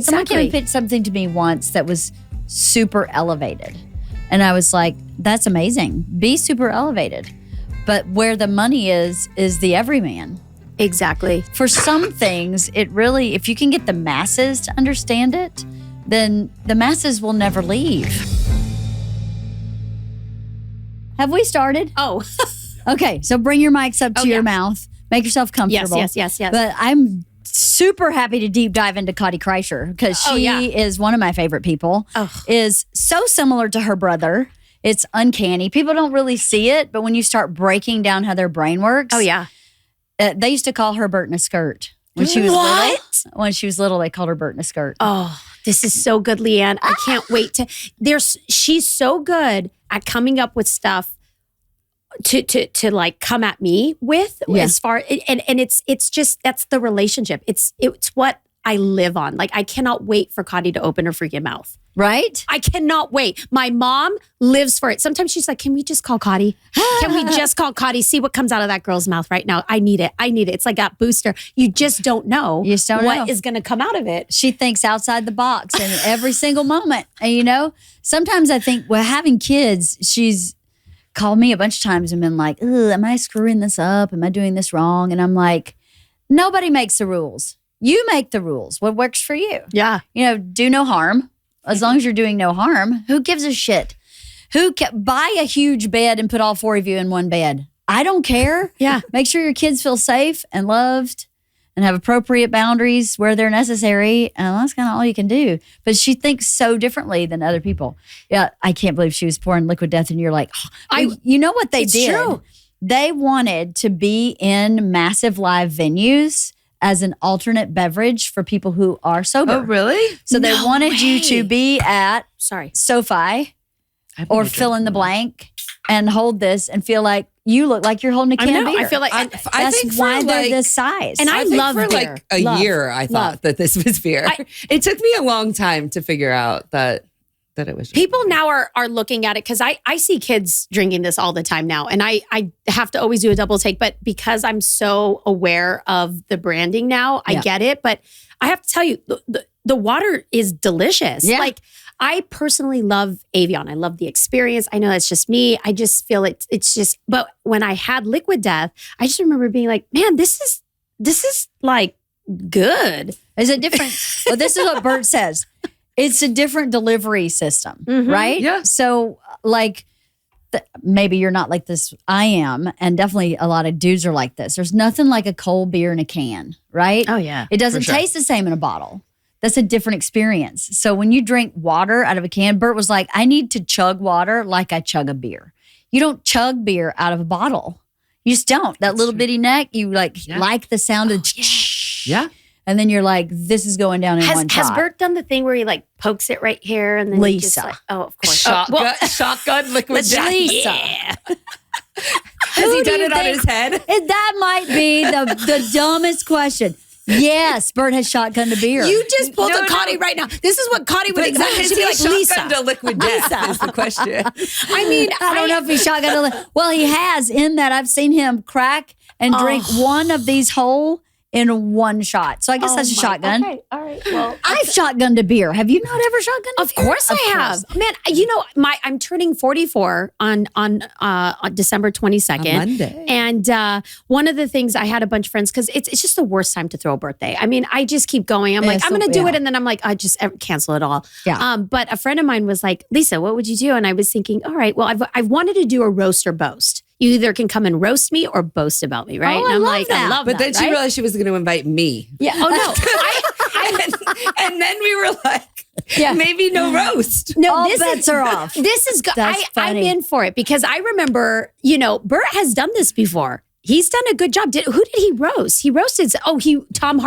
Someone came and pitched something to me once that was super elevated. And I was like, that's amazing. Be super elevated. But where the money is the everyman. Exactly. For some things, it really, if you can get the masses to understand it, then the masses will never leave. Have we started? Oh. Okay, so bring your mics up to your mouth. Make yourself comfortable. Yes. But I'm super happy to deep dive into Katie Kreischer because she is one of my favorite people. Is so similar to her brother. It's uncanny. People don't really see it, but when you start breaking down how their brain works. Oh, yeah. They used to call her Bert in a skirt. When she was little. When she was little, they called her Bert in a skirt. Oh, this is so good, LeeAnn. I can't wait to. She's so good at coming up with stuff to like come at me with as far and it's just that's the relationship. It's what I live on. Like I cannot wait for Connie to open her freaking mouth. Right? I cannot wait. My mom lives for it. Sometimes she's like, can we just call Connie? Can we just call Connie? See what comes out of that girl's mouth right now. I need it. It's like that booster. You just don't know what is going to come out of it. She thinks outside the box in every single moment. And sometimes I think, well, having kids, she's called me a bunch of times and been like, am I screwing this up? Am I doing this wrong? And I'm like, nobody makes the rules. You make the rules. What works for you? Yeah. Do no harm. As long as you're doing no harm, who gives a shit? Buy a huge bed and put all four of you in one bed. I don't care. Yeah. Make sure your kids feel safe and loved and have appropriate boundaries where they're necessary. And that's kind of all you can do. But she thinks so differently than other people. Yeah, I can't believe she was pouring liquid death and you're like, you know what they did? True. They wanted to be in massive live venues as an alternate beverage for people who are sober. Oh, really? So they wanted you to be at SoFi or fill in the blank and hold this and feel like you look like you're holding a can of beer. I feel like that's why they're this size. And I love for beer. Like a year, I thought that this was beer. It took me a long time to figure out that it was. People now are looking at it because I see kids drinking this all the time now. And I have to always do a double take. But because I'm so aware of the branding now, I get it. But I have to tell you, the water is delicious. Yeah. Like I personally love Avion. I love the experience. I know that's just me. I just feel it's just, but when I had Liquid Death, I just remember being like, man, this is like good. Is it different? Well, this is what Bert says. It's a different delivery system, right? Yeah. So like, maybe you're not like this. I am. And definitely a lot of dudes are like this. There's nothing like a cold beer in a can, right? Oh, yeah. It doesn't taste the same in a bottle. That's a different experience. So when you drink water out of a can, Bert was like, I need to chug water like I chug a beer. You don't chug beer out of a bottle. You just don't. That little bitty neck, you like the sound of yeah. And then you're like, this is going down in one shot. Has Bert done the thing where he like pokes it right here and then Lisa. he just like, oh, of course. Shotgun liquid death. Lisa. Yeah. Has he done it on his head? That might be the dumbest question. Yes, Bert has shotgunned a beer. You just pulled a Connie right now. This is what Connie would exactly Is he like. Lisa. shotgun to liquid death is the question. I mean, I don't know if he shotgunned well, he has in that I've seen him crack and drink one of these whole in one shot. So I guess that's a shotgun. Okay, all right. Well, I've shotgunned a beer. Have you not ever shotgunned a beer? Of course I have. Man, I'm turning 44 on December 22nd. On Monday. And one of the things I had a bunch of friends, because it's just the worst time to throw a birthday. I mean, I just keep going. I'm like, I'm going to do it. And then I'm like, I just cancel it all. Yeah. But a friend of mine was like, Lisa, what would you do? And I was thinking, all right, well, I've wanted to do a roast or boast. You either can come and roast me or boast about me, right? Oh, and I I'm love like, that. I love But that, then she realized she was going to invite me. Yeah. Oh, no. And then we were like, maybe no roast. No, all bets are off. This is good. I'm funny. in for it because I remember, Bert has done this before. He's done a good job. Who did he roast? He roasted. Tom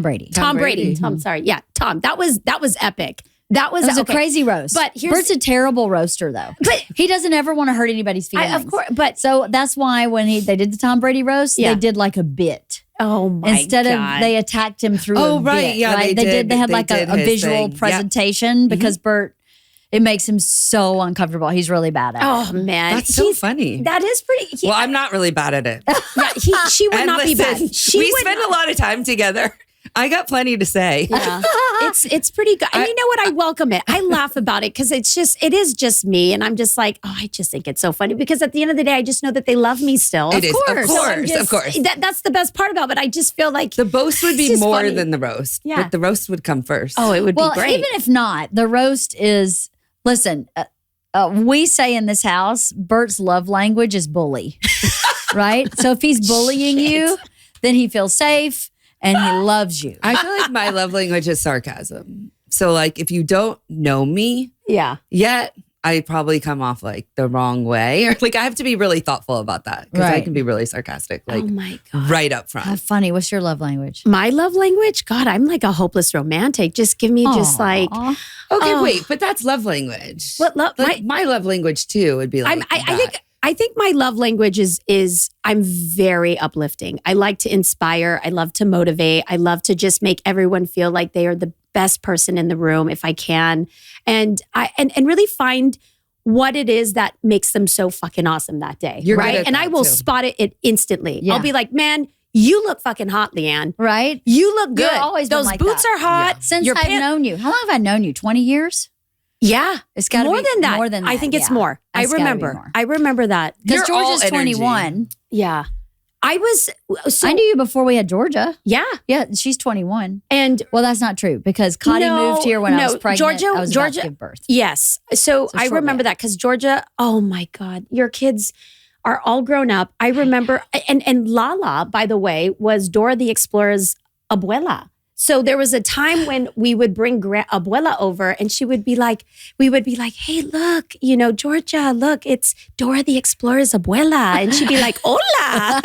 Brady. Tom Brady. Tom, sorry. Yeah, Tom. That was epic. That was a crazy roast. But Bert's a terrible roaster, though. But he doesn't ever want to hurt anybody's feelings. Of course. But so that's why when they did the Tom Brady roast, they did like a bit. Oh my Instead of they attacked him through a bit. Yeah, right? They did. They had like a visual presentation because Bert, it makes him so uncomfortable. He's really bad at it. Oh man, that's so funny. That is pretty. Well, I'm not really bad at it. She would not be bad. We spend a lot of time together. I got plenty to say. Yeah. it's pretty good. And you know what? I welcome it. I laugh about it because it is just me. And I'm just like, oh, I just think it's so funny because at the end of the day, I just know that they love me still. Of course. That's the best part about it. I just feel like the boast would be more than the roast. Yeah. But the roast would come first. Oh, it would be great. Even if not, the roast is, listen, we say in this house, Bert's love language is bully, right? So if he's bullying you, then he feels safe and he loves you. I feel like my love language is sarcasm. So like if you don't know me yet, I probably come off like the wrong way. Or like I have to be really thoughtful about that because I can be really sarcastic. Like, oh my God. Right up front. How funny. What's your love language? My love language? God, I'm like a hopeless romantic. Just give me just like. Okay, wait, but that's love language. What love? My love language too would be like I think my love language is I'm very uplifting. I like to inspire. I love to motivate. I love to just make everyone feel like they are the best person in the room if I can. And really find what it is that makes them so fucking awesome that day. You're right. And I will spot it instantly. Yeah. I'll be like, man, you look fucking hot, LeeAnn. Right? You look good. You've always been Those like boots that. are hot. Yeah. Since I've known you. How long have I known you? 20 years? Yeah. It's got to be more than that. I think it's more. I remember that. Because Georgia's 21. Yeah. I knew you before we had Georgia. Yeah. Yeah, she's 21. And well, that's not true because Connie moved here when I was pregnant. Georgia, I was about to give birth. Yes. So I remember that because Georgia, oh my God, your kids are all grown up. I remember, and Lala, by the way, was Dora the Explorer's abuela. So there was a time when we would bring abuela over and we would be like, hey, look, Georgia, look, it's Dora the Explorer's abuela. And she'd be like, hola.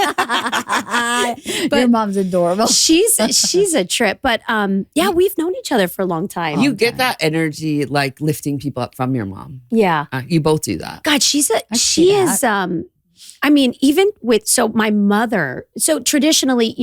But your mom's adorable. She's a trip. But yeah, we've known each other for a long time. You get that energy like lifting people up from your mom. Yeah. You both do that. God, she is, I mean, even with, so my mother, so traditionally,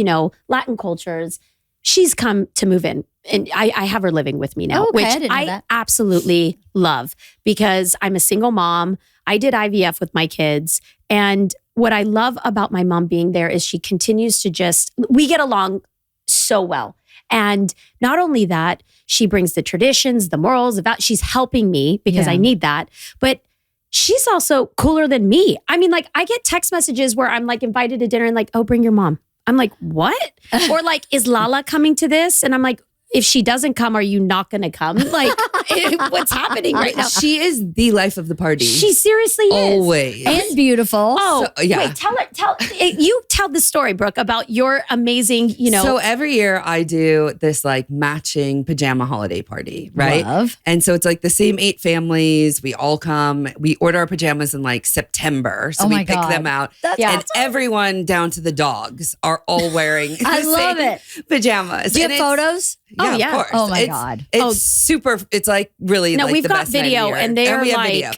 Latin cultures, she's come to move in and I have her living with me now, which I absolutely love because I'm a single mom. I did IVF with my kids. And what I love about my mom being there is she continues to we get along so well. And not only that, she brings the traditions, the morals, she's helping me because I need that. But she's also cooler than me. I mean, like I get text messages where I'm like invited to dinner and like, oh, bring your mom. I'm like, what? Or like, is Lala coming to this? And I'm like, if she doesn't come, are you not going to come? Like, what's happening right now? She is the life of the party. She seriously is. Always. And beautiful. Oh, yeah. Wait, you tell the story, Brooke, about your amazing, So every year I do this like matching pajama holiday party, right? Love. And so it's like the same 8 families. We all come. We order our pajamas in like September. So we pick them out. And everyone down to the dogs are all wearing the same pajamas. Do you have photos? Yeah, of course. Oh my God. It's super, it's like really like we've the got best video and they're we have like video.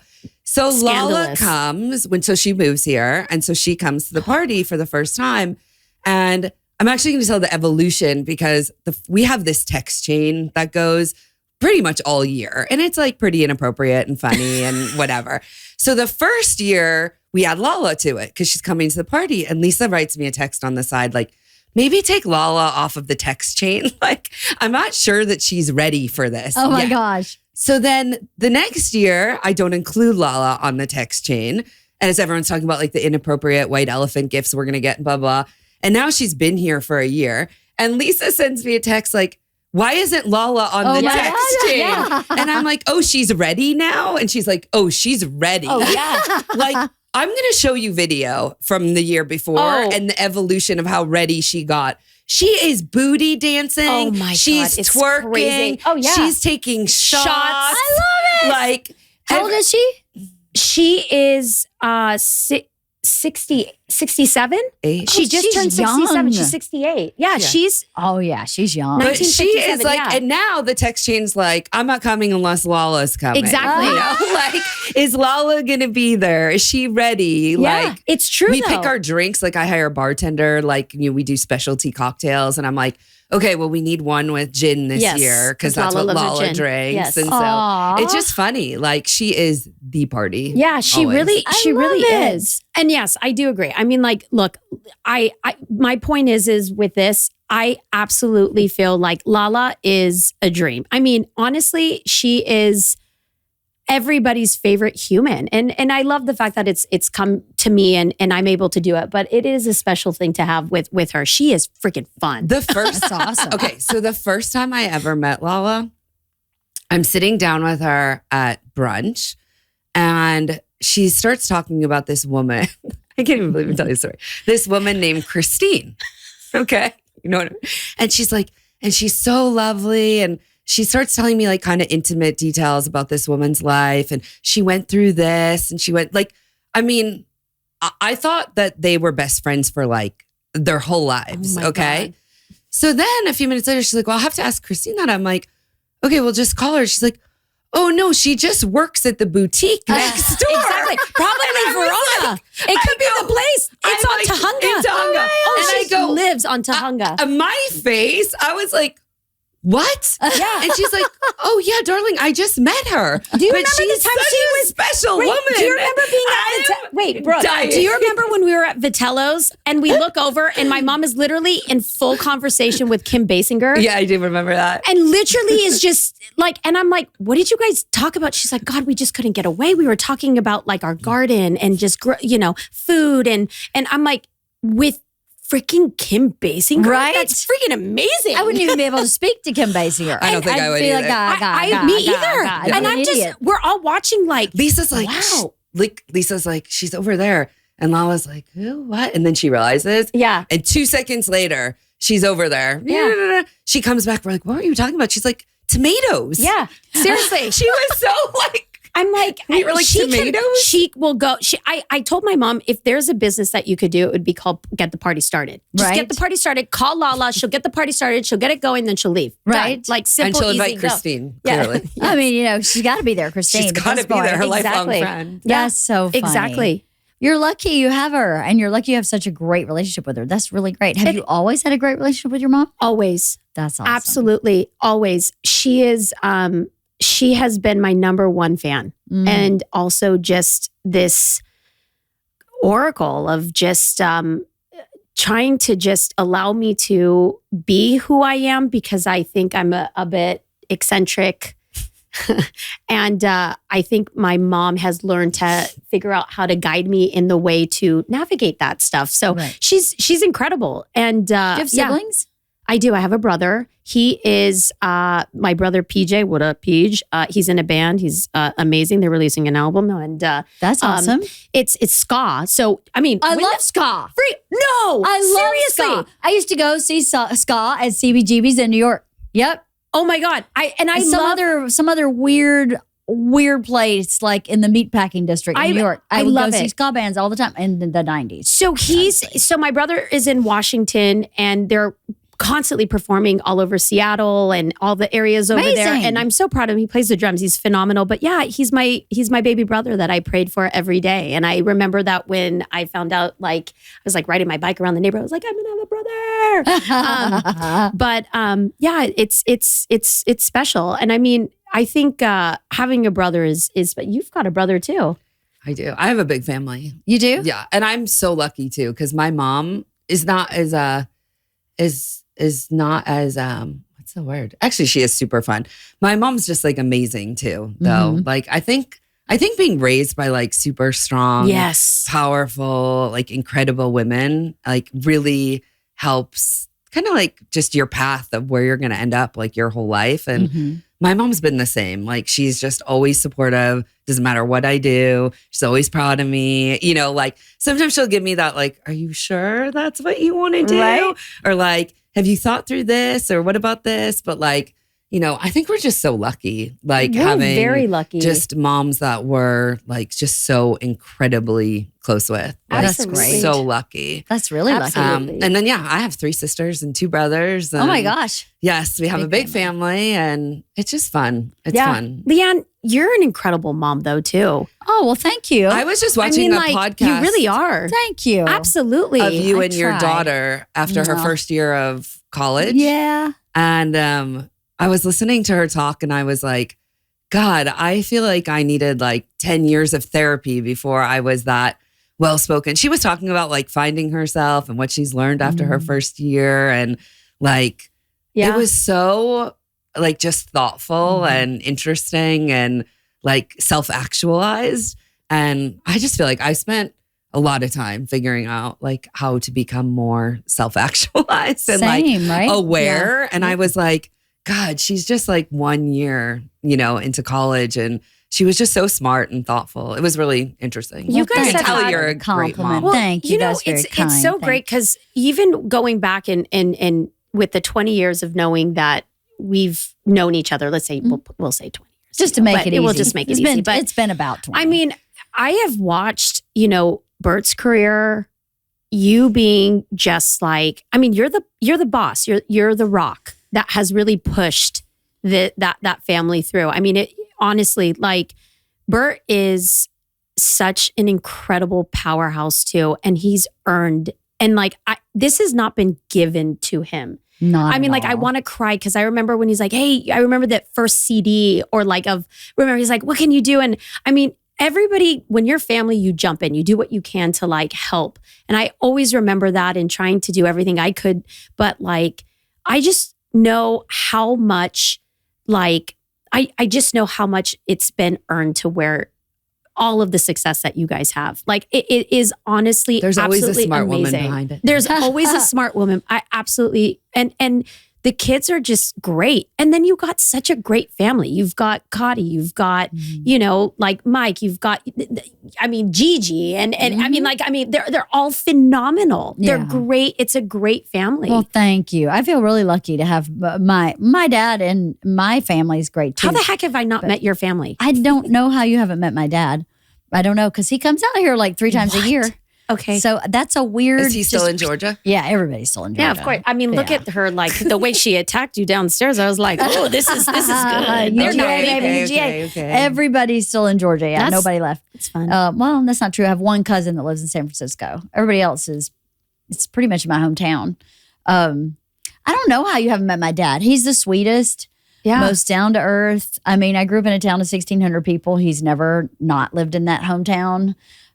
So Lala comes so she moves here. And so she comes to the party for the first time. And I'm actually going to tell the evolution because we have this text chain that goes pretty much all year. And it's like pretty inappropriate and funny and whatever. So the first year we add Lala to it because she's coming to the party. And Lisa writes me a text on the side like, maybe take Lala off of the text chain. Like, I'm not sure that she's ready for this. Oh my gosh. So then the next year, I don't include Lala on the text chain. And as everyone's talking about like the inappropriate white elephant gifts we're going to get and blah, blah. And now she's been here for a year. And Lisa sends me a text like, why isn't Lala on the text chain? Yeah. And I'm like, oh, she's ready now? And she's like, oh, she's ready. Oh, yeah. Like, I'm going to show you video from the year before and the evolution of how ready she got. She is booty dancing. Oh my God. She's twerking. Crazy. Oh yeah. She's taking shots. I love it. Like, how old is she? She is 67. She just turned 67. She's 68. Yeah, she's. Oh yeah, she's young. But she is like, and now the text chain's like, I'm not coming unless Lala's coming. Exactly. Like, is Lala gonna be there? Is she ready? Yeah, like, it's true. We pick our drinks. Like, I hire a bartender. Like, we do specialty cocktails, and I'm like, okay, well, we need one with gin this year because that's Lala what loves her Lala gin. drinks. Yes. And Aw. so it's just funny. Like she is the party. Yeah, she always. really it. is. And yes, I do agree. I mean, like, look, I my point is with this, I absolutely feel like Lala is a dream. I mean, honestly, she is everybody's favorite human. And I love the fact that it's come to me and I'm able to do it. But it is a special thing to have with her. She is freaking fun. The first, That's awesome. Okay, so the first time I ever met Lala, I'm sitting down with her at brunch and she starts talking about this woman. I can't even believe I'm telling you the story. This woman named Christine. Okay. You know what I mean? And she's like, and she's so lovely. And she starts telling me like kind of intimate details about this woman's life. And she went through this and she went like, I mean, I thought that they were best friends for like their whole lives. Oh my okay. God. So then a few minutes later, she's like, well, I'll have to ask Christine that. I'm like, okay, well, just call her. She's like, oh no, she just works at the boutique next door. Exactly. Probably Verona. It could be the place. It's on Tahunga. In Tahunga. Oh, And she lives on Tahunga. My face, I was like, what? Yeah. And she's like, oh yeah, darling, I just met her. Do you But remember she's the time such she a was special Wait, woman? do you remember being at Wait, Brooke, dying. do you remember when we were at Vitello's and we look over and my mom is literally in full conversation with Kim Basinger? Yeah, I do remember that. And literally is just like, and I'm like, what did you guys talk about? She's like, God, we just couldn't get away. We were talking about like our garden and just, food. And I'm like, with freaking Kim Basinger? Right? That's freaking amazing. I wouldn't even be able to speak to Kim Basinger. I don't think I would be like, either. Me either. And I'm just, we're all watching like, Lisa's like, wow. Lisa's like, she's over there. And Lala's like, who, what? And then she realizes. Yeah. And 2 seconds later, she's over there. Yeah. She comes back. We're like, what were you talking about? She's like, tomatoes. Yeah. Seriously. She was so like, I'm like, we were like, tomatoes? She will go. I told my mom, if there's a business that you could do, it would be called Get the Party Started. Just Right. get the party started. Call Lala. She'll get the party started. She'll get it going. Then she'll leave. Right. Done. Like simple, and she'll easy, invite go. Christine, Yeah. clearly. I mean, she's got to be there, Christine. She's the got to best be there, part. her lifelong Exactly. friend. That's so funny. Exactly. You're lucky you have her, and you're lucky you have such a great relationship with her. That's really great. Have you always had a great relationship with your mom? Always. That's awesome. Absolutely. Always. She is, she has been my number one fan. Mm. And also just this oracle of just trying to just allow me to be who I am, because I think I'm a bit eccentric. And I think my mom has learned to figure out how to guide me in the way to navigate that stuff. So Right. she's incredible. And Do you have siblings? I do. I have a brother. He is my brother PJ. What up, PJ? He's in a band. He's amazing. They're releasing an album, and That's awesome. it's ska. So I mean, I when love the- ska. No, I love seriously. ska. I used to go see ska at CBGB's in New York. Yep. Oh my God! I Some other weird place like in the meatpacking district in New York. I would love go see it. ska bands all the time in the 90s. So my brother is in Washington, and they're constantly performing all over Seattle and all the areas over there. Amazing. And I'm so proud of him. He plays the drums. He's phenomenal. But yeah, he's my baby brother that I prayed for every day. And I remember that when I found out, like, I was like riding my bike around the neighborhood. I was like, I'm gonna have a brother. But yeah, it's special. And I mean, I think having a brother is. But you've got a brother too. I do. I have a big family. You do? Yeah. And I'm so lucky too, because my mom is not as what's the word? Actually, she is super fun. My mom's just like amazing too, though. Mhm. Like I think being raised by like super strong, Yes. powerful, like incredible women, like really helps kind of like just your path of where you're gonna end up like your whole life. And Mhm. my mom's been the same. Like she's just always supportive. Doesn't matter what I do. She's always proud of me. Like sometimes she'll give me that like, are you sure that's what you want to do? Right. Or like, have you thought through this? Or what about this? But like, I think we're just so lucky. Like We're having very lucky. just moms that were like just so incredibly close with. Like, That's great. So lucky. That's really lucky. Absolutely. And then I have 3 sisters and 2 brothers. Oh my and gosh. Yes, we have a Big big family, and it's just fun. It's fun. LeeAnn, you're an incredible mom though too. Oh, well, thank you. I was just watching a podcast. You really are. Thank you. Absolutely. of you I and your try. daughter after her No. first year of college. Yeah. And I was listening to her talk and I was like, God, I feel like I needed like 10 years of therapy before I was that well-spoken. She was talking about like finding herself and what she's learned after her first year. And like, it was so like just thoughtful and interesting and like self-actualized. And I just feel like I spent a lot of time figuring out like how to become more self-actualized and like aware. Yeah. And I was like, God, she's just like 1 year, into college, and she was just so smart and thoughtful. It was really interesting. You guys can tell you're a great mom. Well, thank you. It's so great because even going back and with the 20 years of knowing that we've known each other, let's say we'll say 20 years, just to make it easy. We'll just make it easy. But it's been about 20. I mean, I have watched, Bert's career. You being just like, I mean, you're the boss. You're the rock that has really pushed that family through. I mean, it honestly, like, Bert is such an incredible powerhouse too, and he's earned. And like, this has not been given to him. I want to cry because I remember when he's like, "Hey, I remember that first CD," or like remember he's like, "What can you do?" And I mean, everybody, when you're family, you jump in, you do what you can to like help. And I always remember that and trying to do everything I could. But like, I just know how much, like, I just know how much it's been earned to where all of the success that you guys have. Like, it is honestly, there's always a smart amazing. Woman behind it. There's always a smart woman. I absolutely, and the kids are just great. And then you got such a great family. You've got Cotty, you've got, like Mike, you've got, Gigi. And they're all phenomenal. Yeah. They're great. It's a great family. Well, thank you. I feel really lucky to have my dad, and my family is great too. How the heck have I not met your family? I don't know how you haven't met my dad. I don't know, because he comes out here like 3 times a year. Okay. So that's a weird... Is he still in Georgia? Yeah, everybody's still in Georgia. Yeah, of course. I mean, look at her, like the way she attacked you downstairs. I was like, oh, this is good. They're not okay. Everybody's still in Georgia. Yeah, nobody left. It's fun. Well, that's not true. I have one cousin that lives in San Francisco. Everybody else it's pretty much in my hometown. I don't know how you haven't met my dad. He's the sweetest, most down to earth. I mean, I grew up in a town of 1,600 people. He's never not lived in that hometown.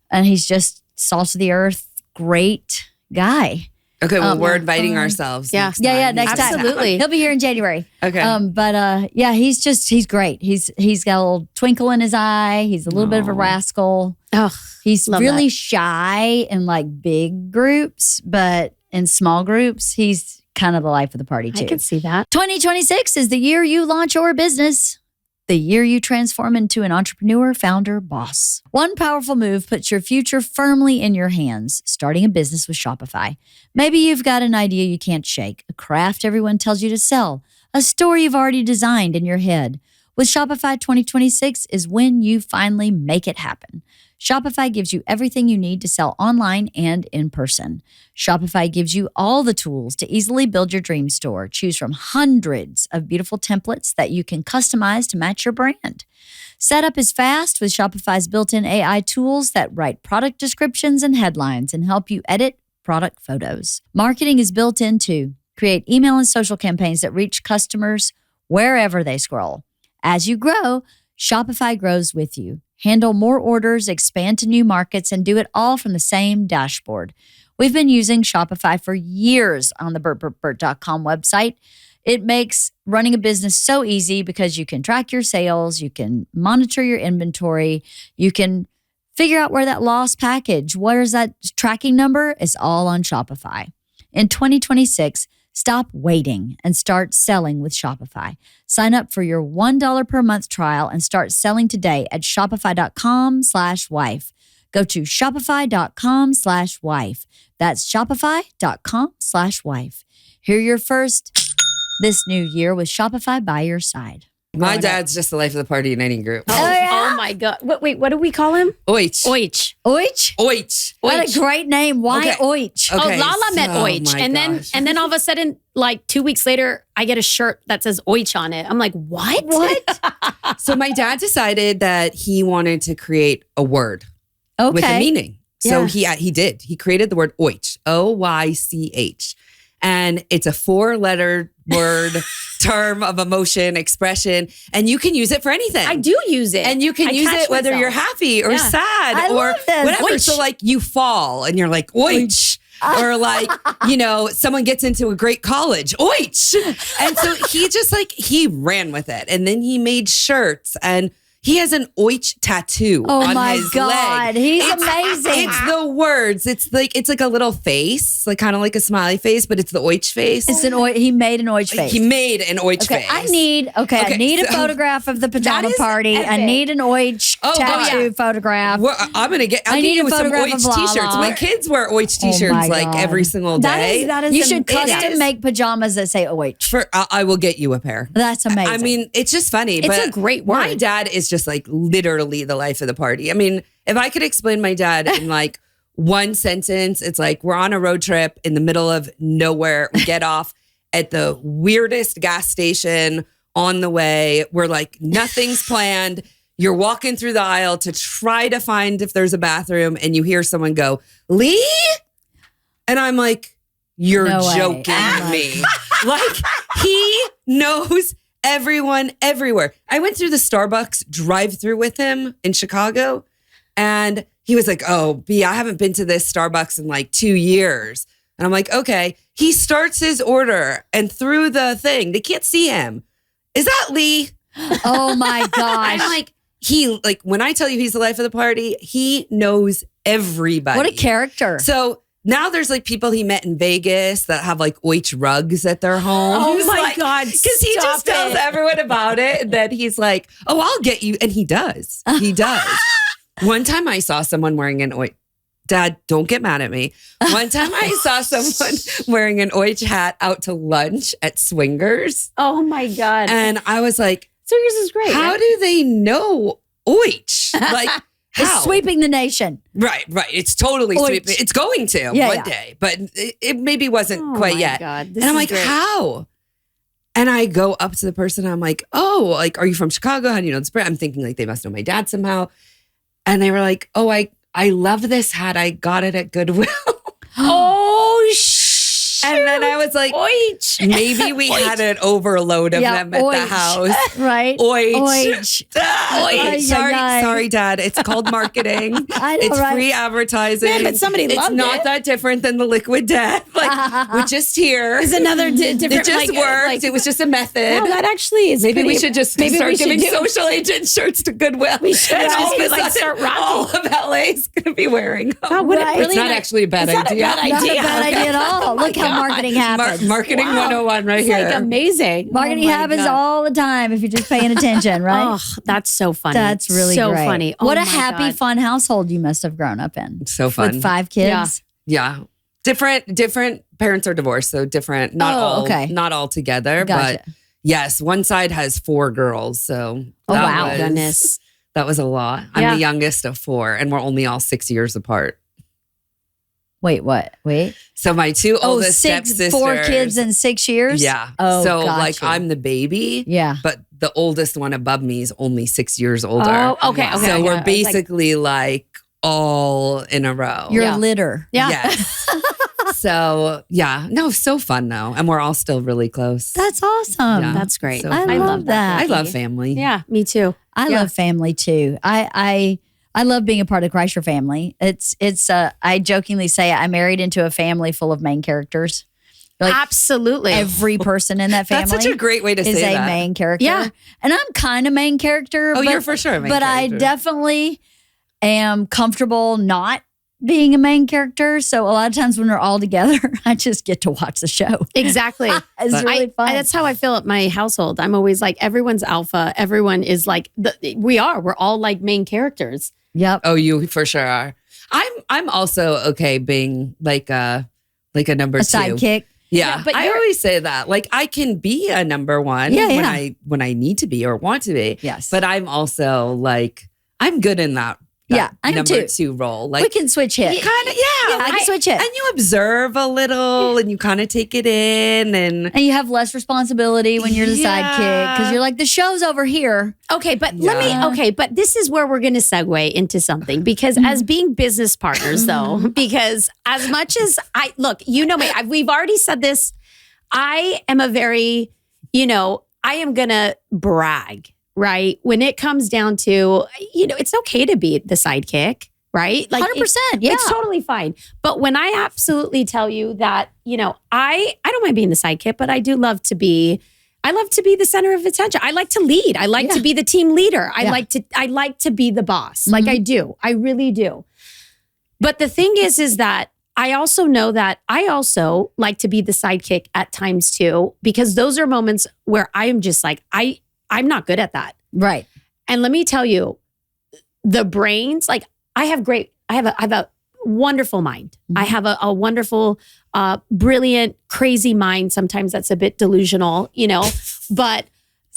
And he's just salt of the earth, great guy. Okay, well, we're inviting ourselves. Yeah. Next time. Next time. Absolutely. He'll be here in January. Okay. But he's great. He's got a little twinkle in his eye. He's a little bit of a rascal. Oh, he's really shy in like big groups, but in small groups, he's kind of the life of the party too. I can see that. 2026 is the year you launch your business. The year you transform into an entrepreneur, founder, boss. One powerful move puts your future firmly in your hands, starting a business with Shopify. Maybe you've got an idea you can't shake, a craft everyone tells you to sell, a story you've already designed in your head. With Shopify, 2026 is when you finally make it happen. Shopify gives you everything you need to sell online and in person. Shopify gives you all the tools to easily build your dream store. Choose from hundreds of beautiful templates that you can customize to match your brand. Setup is fast with Shopify's built-in AI tools that write product descriptions and headlines and help you edit product photos. Marketing is built in too. Create email and social campaigns that reach customers wherever they scroll. As you grow, Shopify grows with you. Handle more orders, expand to new markets, and do it all from the same dashboard. We've been using Shopify for years on the BertBertBert.com website. It makes running a business so easy because you can track your sales, you can monitor your inventory, you can figure out where that lost package, where's that tracking number? It's all on Shopify. In 2026, stop waiting and start selling with Shopify. Sign up for your $1 per month trial and start selling today at shopify.com/wife. Go to shopify.com/wife. That's shopify.com/wife. Hear your first this new year with Shopify by your side. My dad's just the life of the party in any group. Oh my God. Wait, what do we call him? Oich. Oich. Oich? Oich. What a great name. Why Oich? Okay, Lala met Oich. And then all of a sudden, like 2 weeks later, I get a shirt that says Oich on it. I'm like, what? So my dad decided that he wanted to create a word with a meaning. So he did. He created the word Oich, Oych. And it's a 4-letter word term of emotion, expression, and you can use it for anything. I do use it. And you can use it whether you're happy or sad I or love this. whatever. Oich. So like you fall and you're like, oich. Or like, someone gets into a great college, oich. And so he ran with it. And then he made shirts, and he has an oich tattoo on his leg. He's amazing. It's the words. It's like a little face, like kind of like a smiley face, but it's the oich face. It's he made an oich face. He made an oich face. I need a photograph of the pajama party. epic. I need an oich tattoo photograph. Well, I'll get you with some oich t-shirts. My kids wear oich t-shirts like every single day. That is you should custom make pajamas that say oich. I will get you a pair. That's amazing. I mean, it's just funny. It's but a great word. My dad is just like literally the life of the party. I mean, if I could explain my dad in like one sentence, it's like we're on a road trip in the middle of nowhere. We get off at the weirdest gas station on the way. We're like, nothing's planned. You're walking through the aisle to try to find if there's a bathroom, and you hear someone go, Lee? And I'm like, you're joking me. Like, he knows everyone everywhere. I went through the Starbucks drive-through with him in Chicago, and he was like, oh, B, I haven't been to this Starbucks in like 2 years. And I'm like, okay. He starts his order, and through the thing, they can't see him. Is that Lee? Oh my gosh. I'm like, when I tell you he's the life of the party, he knows everybody. What a character. So now there's like people he met in Vegas that have like oich rugs at their home. Oh my God. Because he just tells everyone about it. And then he's like, oh, I'll get you. And he does. He does. One time I saw someone wearing an oich. Dad, don't get mad at me. One time I saw someone wearing an oich hat out to lunch at Swingers. Oh my God. And I was like, so yours is great. how do they know oich? Like, how? It's sweeping the nation. Right. It's totally sweeping. It's going to one day, but it maybe wasn't quite yet. God, and I'm like, great. how? And I go up to the person. I'm like, oh, like, are you from Chicago? How do you know this brand? I'm thinking like they must know my dad somehow. And they were like, oh, I love this hat. I got it at Goodwill. Oh, And then I was like, oich. maybe we had an overload of them at the house. Right. Oich. Oich. Sorry, Dad. It's called marketing. I know, It's right? free advertising. Man, but somebody it's loved not it. that different than the liquid death. Like, we're just here. It's another different. It just worked. It was just a method. No, that actually is. Maybe pretty, we should just maybe start we should giving do- social agent shirts to Goodwill. We should And all just of a like sudden, start rocking. all of LA is going to be wearing them. God, what Right. a really It's not actually a bad it's not idea. a bad Not idea. a bad idea at all. Look how marketing happens. Marketing Wow. 101 right It's here. like amazing. Marketing Oh my happens God. all the time if you're just paying attention, right? Oh, that's so funny. That's really so great. funny. Oh What a my happy, God. fun household you must have grown up in. So fun. With 5 kids. Yeah. Different parents are divorced, so different, not all together. Gotcha. But yes, one side has 4 girls. So Oh, that wow. was- Goodness. That was a lot. I'm Yeah. the youngest of 4, and we're only all 6 years apart. Wait, what? Wait. So my 2 oldest 6, stepsisters. 4 kids in 6 years? Yeah. Oh, so gotcha. like I'm the baby. Yeah. But the oldest one above me is only 6 years older. Oh, okay. Wow. Okay. So okay. we're I was like, basically like all in a row. Your Yeah. litter. yeah. Yes. So yeah, no, so fun though, and we're all still really close. That's awesome. Yeah. That's great. So I fun. love that. I love family. Yeah, me too. I Yeah. love family too. I love being a part of the Kreischer family. It's I jokingly say I married into a family full of main characters. Like Absolutely. every person in that family That's such a great way to is say a that. main character. Yeah. And I'm kind of main character. Oh, but, you're for sure a main But I character. definitely am comfortable not being a main character. So a lot of times when we're all together, I just get to watch the show. Exactly. It's really fun. That's how I feel at my household. I'm always like, everyone's alpha. Everyone is like, we're all like main characters. Yep. Oh, you for sure are. I'm also okay being like a number A 2. sidekick. Yeah, Yeah, but I you're- always say that. Like I can be a number 1 Yeah, when I need to be or want to be. Yes. But I'm also like I'm good in that that I am number too. 2 role. Like We can switch hit. kind of, I can switch it. And you observe a little and you kind of take it in and you have less responsibility when you're the sidekick because you're like, the show's over here. Okay, but but this is where we're going to segue into something because as being business partners though, because as much as look, you know me, we've already said this, I am a very, I am going to brag, right? When it comes down to, it's okay to be the sidekick, right? Like 100%. Yeah. It's totally fine. But when I absolutely tell you that, I don't mind being the sidekick, but I love to be the center of attention. I like to lead. I like to be the team leader. I like to be the boss. Like I do. I really do. But the thing is that I also know that I also like to be the sidekick at times too, because those are moments where I am just like, I'm not good at that. Right. And let me tell you, the brains, like I have a wonderful mind. I have a wonderful, brilliant, crazy mind. Sometimes that's a bit delusional, but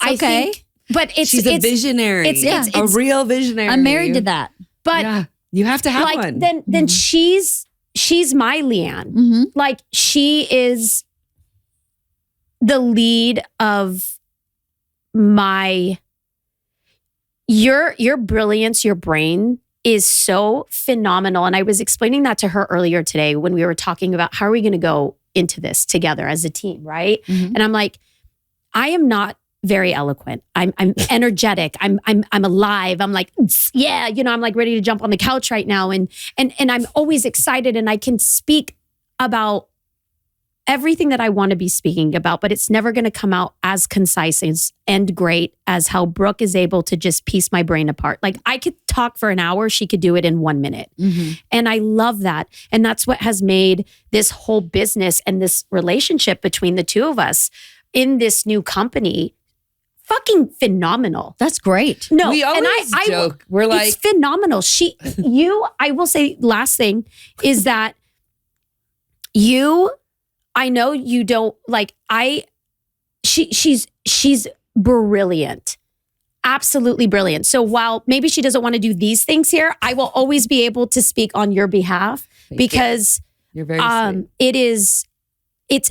I think, but she's a visionary. It's a real visionary. I'm married to that. But you have to have one. Then she's my LeeAnn. Like she is the lead of your brilliance, your brain is so phenomenal. And I was explaining that to her earlier today when we were talking about how are we going to go into this together as a team, right? And I'm like, I am not very eloquent. I'm energetic. I'm alive. I'm like, yeah, I'm like ready to jump on the couch right now. And I'm always excited and I can speak about everything that I want to be speaking about, but it's never going to come out as concise and great as how Brooke is able to just piece my brain apart. Like I could talk for an hour, she could do it in 1 minute. And I love that. And that's what has made this whole business and this relationship between the two of us in this new company fucking phenomenal. That's great. No, we always joke. We're like, it's phenomenal. I will say last thing is that I know you don't like, she's brilliant. Absolutely brilliant. So while maybe she doesn't want to do these things here, I will always be able to speak on your behalf because you're very sweet.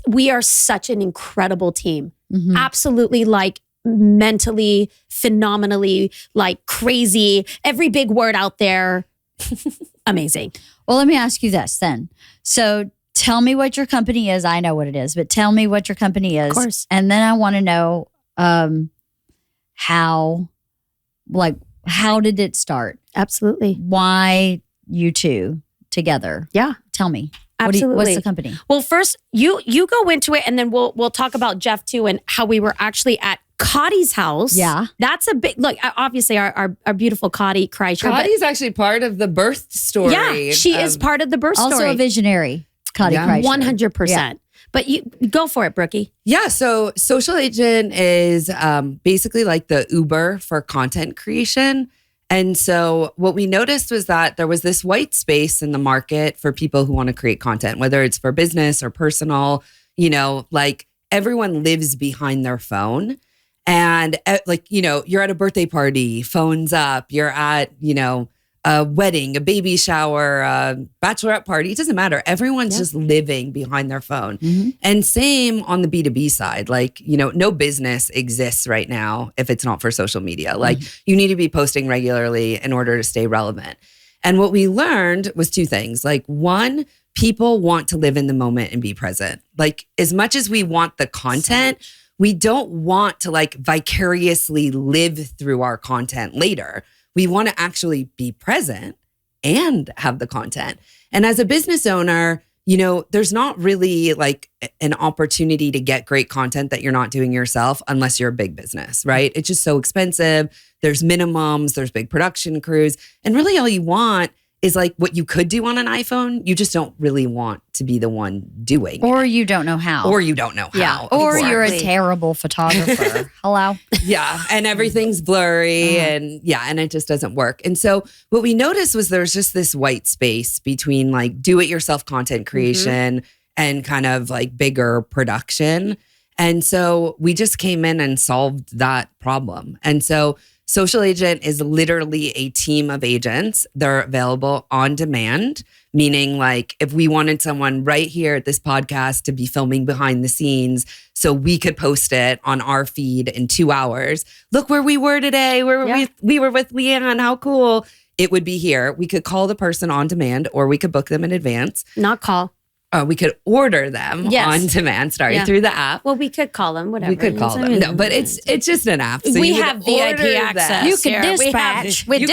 We are such an incredible team. Absolutely like mentally, phenomenally, like crazy, every big word out there. Amazing. Well, let me ask you this then. So tell me what your company is. I know what it is, but tell me what your company is. Of course. And then I want to know how did it start? Absolutely. Why you two together? Yeah. Tell me. Absolutely. What's the company? Well, first you go into it and then we'll talk about Jeff too and how we were actually at Cottie's house. Yeah. That's a big, look, obviously our beautiful Cottie Kreischer. Cottie's actually part of the birth story. Yeah, she is part of the birth story. Also a visionary, Cottie Kreischer. 100%. Yeah. But you go for it, Brookie. Yeah, so Social Agent is basically like the Uber for content creation. And so what we noticed was that there was this white space in the market for people who want to create content, whether it's for business or personal, like everyone lives behind their phone. And you're at a birthday party, phone's up, you're at, a wedding, a baby shower, a bachelorette party. It doesn't matter. Everyone's just living behind their phone. And same on the B2B side. Like, no business exists right now if it's not for social media. Like you need to be posting regularly in order to stay relevant. And what we learned was 2 things. Like one, people want to live in the moment and be present. Like as much as we want the content, we don't want to like vicariously live through our content later. We want to actually be present and have the content. And as a business owner, there's not really like an opportunity to get great content that you're not doing yourself unless you're a big business, right? It's just so expensive. There's minimums, there's big production crews. And really all you want is like what you could do on an iPhone. You just don't really want to be the one doing it. Or you don't know how. Or you don't know how. Yeah. Or you're a terrible photographer. Hello? Yeah. And everything's blurry and it just doesn't work. And so what we noticed was there's just this white space between like do-it-yourself content creation and kind of like bigger production. And so we just came in and solved that problem. And so Social Agent is literally a team of agents. They're available on demand, meaning like if we wanted someone right here at this podcast to be filming behind the scenes so we could post it on our feed in 2 hours. Look where we were today. We were with LeeAnn. How cool. It would be here. We could call the person on demand or we could book them in advance. Not call. We could order them on demand, through the app. Well, we could call them, whatever. We could call them. No, but it's just an app. So we have VIP access. You can dispatch. You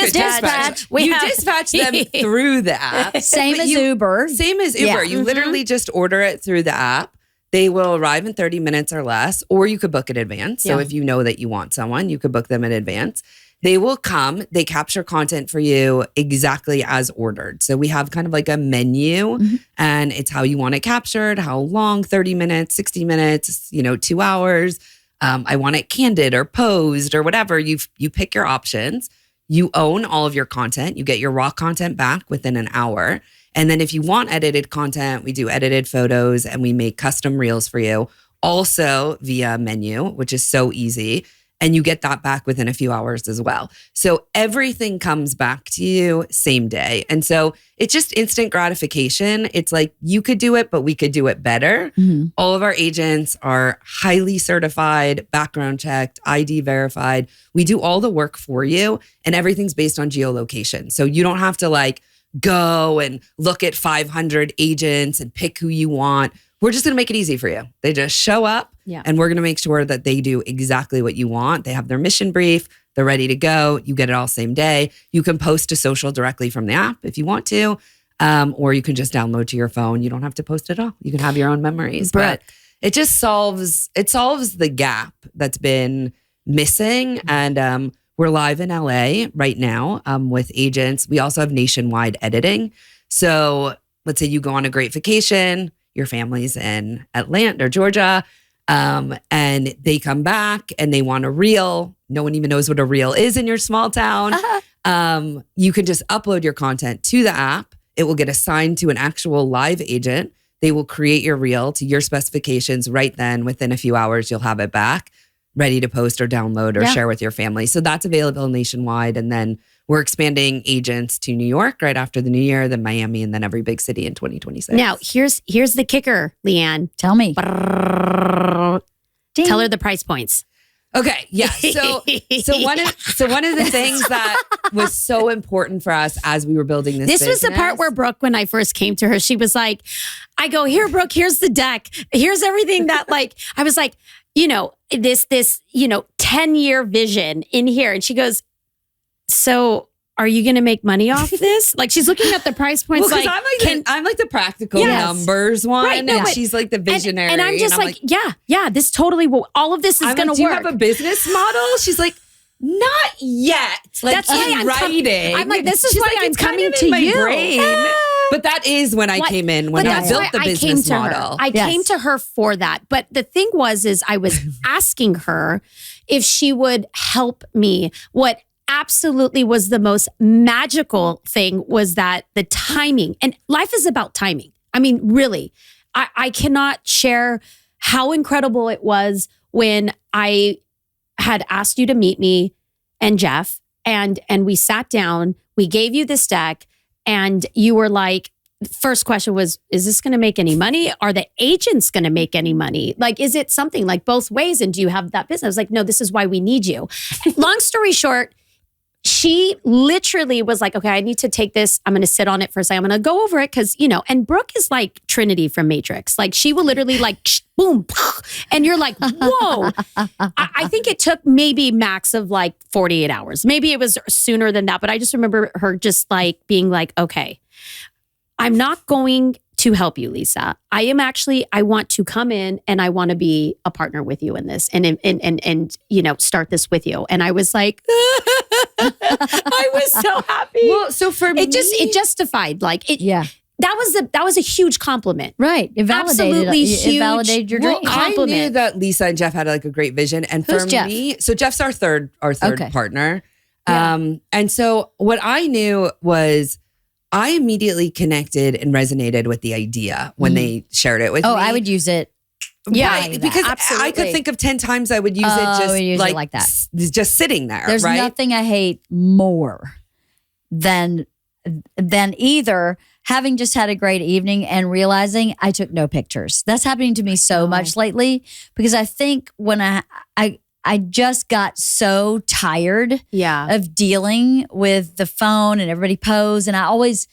dispatch them through the app. Same as Uber. Same as Uber. Yeah. You literally just order it through the app. They will arrive in 30 minutes or less, or you could book in advance. So if you know that you want someone, you could book them in advance. They will come, they capture content for you exactly as ordered. So we have kind of like a menu and it's how you want it captured, how long, 30 minutes, 60 minutes, 2 hours. I want it candid or posed or whatever. You pick your options. You own all of your content. You get your raw content back within an hour. And then if you want edited content, we do edited photos and we make custom reels for you. Also via menu, which is so easy. And you get that back within a few hours as well. So everything comes back to you same day. And so it's just instant gratification. It's like you could do it, but we could do it better. All of our agents are highly certified, background checked, ID verified. We do all the work for you and everything's based on geolocation. So you don't have to like go and look at 500 agents and pick who you want. We're just going to make it easy for you. They just show up and we're going to make sure that they do exactly what you want. They have their mission brief. They're ready to go. You get it all same day. You can post to social directly from the app if you want to, or you can just download to your phone. You don't have to post it all. You can have your own memories. But it just solves the gap that's been missing. And we're live in LA right now with agents. We also have nationwide editing. So let's say you go on a great vacation, your family's in Atlanta or Georgia, and they come back and they want a reel. No one even knows what a reel is in your small town. You can just upload your content to the app. It will get assigned to an actual live agent. They will create your reel to your specifications right then. Within a few hours, you'll have it back, ready to post or download or share with your family. So that's available nationwide. And then we're expanding agents to New York right after the new year, then Miami, and then every big city in 2026. Now, here's the kicker, LeeAnn. Tell me. Tell her the price points. Okay, yeah. So one of the things that was so important for us as we were building this business. Was the part where Brooke, when I first came to her, she was like, I go, here, Brooke, here's the deck. Here's everything that I was like, this 10-year vision in here. And she goes, so are you going to make money off this? Like she's looking at the price points. Well, I'm like the practical numbers one, right, and she's like the visionary. And I'm just like, this totally will. All of this is going to work. Do you have a business model? She's like, not yet. Like, that's why I'm writing. I'm like, this is why I'm coming to you. Brain. But that is when I came in, when I built the business model. I came to her for that. But the thing is I was asking her if she would help me. What absolutely was the most magical thing was that the timing, and life is about timing. I mean, really, I cannot share how incredible it was when I had asked you to meet me and Jeff, and we sat down, we gave you this deck, and you were like, first question was, is this going to make any money? Are the agents going to make any money? Like, is it something like both ways? And do you have that business? I was like, no, this is why we need you. Long story short, she literally was like, okay, I need to take this. I'm going to sit on it for a second. I'm going to go over it because, and Brooke is like Trinity from Matrix. Like she will literally like, boom, and you're like, whoa. I think it took maybe max of like 48 hours. Maybe it was sooner than that. But I just remember her just like being like, okay, I'm not going to help you, Lisa. I want to come in and I want to be a partner with you in this and start this with you. And I was like, I was so happy. Well, so for me, it justified that was a huge compliment. Right. It validated, absolutely huge. It validated your dream. I knew that Lisa and Jeff had like a great vision. And for me, so Jeff's our third partner. Yeah. And so what I knew was I immediately connected and resonated with the idea when they shared it with me. Oh, I would use it Yeah, right. Because absolutely. I could think of 10 times I would use it just like that. Just sitting there. There's right? nothing I hate more than either having just had a great evening and realizing I took no pictures. That's happening to me so much lately because I think when I just got so tired of dealing with the phone and everybody pose. And I always,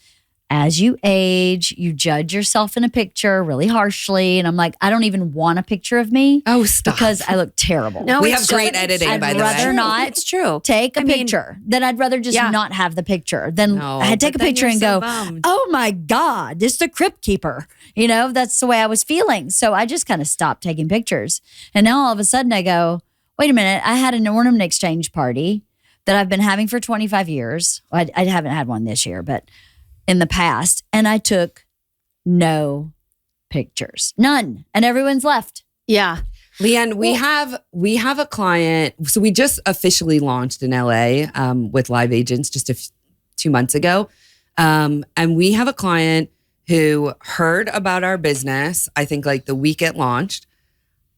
as you age, you judge yourself in a picture really harshly. And I'm like, I don't even want a picture of me. Oh, stop. Because I look terrible. No, we have great editing, by the way. I'd rather not it's true. take a picture. Then I'd rather just not have the picture. Then I'd take a picture and go, oh my God, this is the Crypt Keeper. You know, that's the way I was feeling. So I just kind of stopped taking pictures. And now all of a sudden I go, wait a minute, I had an ornament exchange party that I've been having for 25 years. I haven't had one this year, but in the past, and I took no pictures, none, and everyone's left. Yeah, LeeAnn, we have a client. So we just officially launched in LA with live agents just 2 months ago, and we have a client who heard about our business. I think like the week it launched.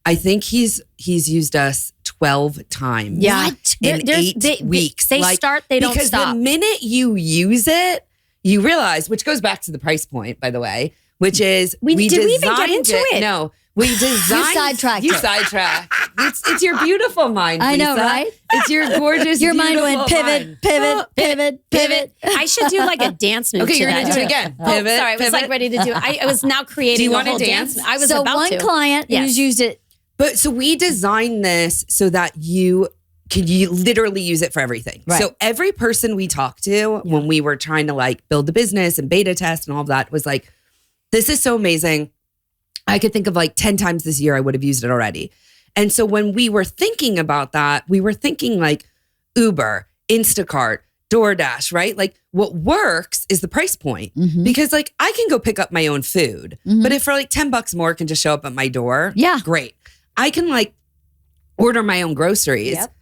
I think he's used us 12 times. Yeah, in 8 weeks. They start. They don't stop. Because the minute you use it, you realize, which goes back to the price point, by the way, which is did we even get into it? No, we designed. You sidetracked. It's your beautiful mind, Lisa. I know, right? It's your gorgeous. Your mind went pivot. I should do like a dance move. Okay, you're gonna do it again. Oh, Pivot. sorry, I was like ready to do it. I was now creating. Do you want to dance? I was so about one to. client who's used it. But so we designed this so that you literally use it for everything. Right. So every person we talked to when we were trying to like build the business and beta test and all of that was like, this is so amazing. I could think of like 10 times this year I would have used it already. And so when we were thinking about that, we were thinking like Uber, Instacart, DoorDash, right? Like what works is the price point because like I can go pick up my own food, but if for like $10 more it can just show up at my door, great. I can like order my own groceries. Yep.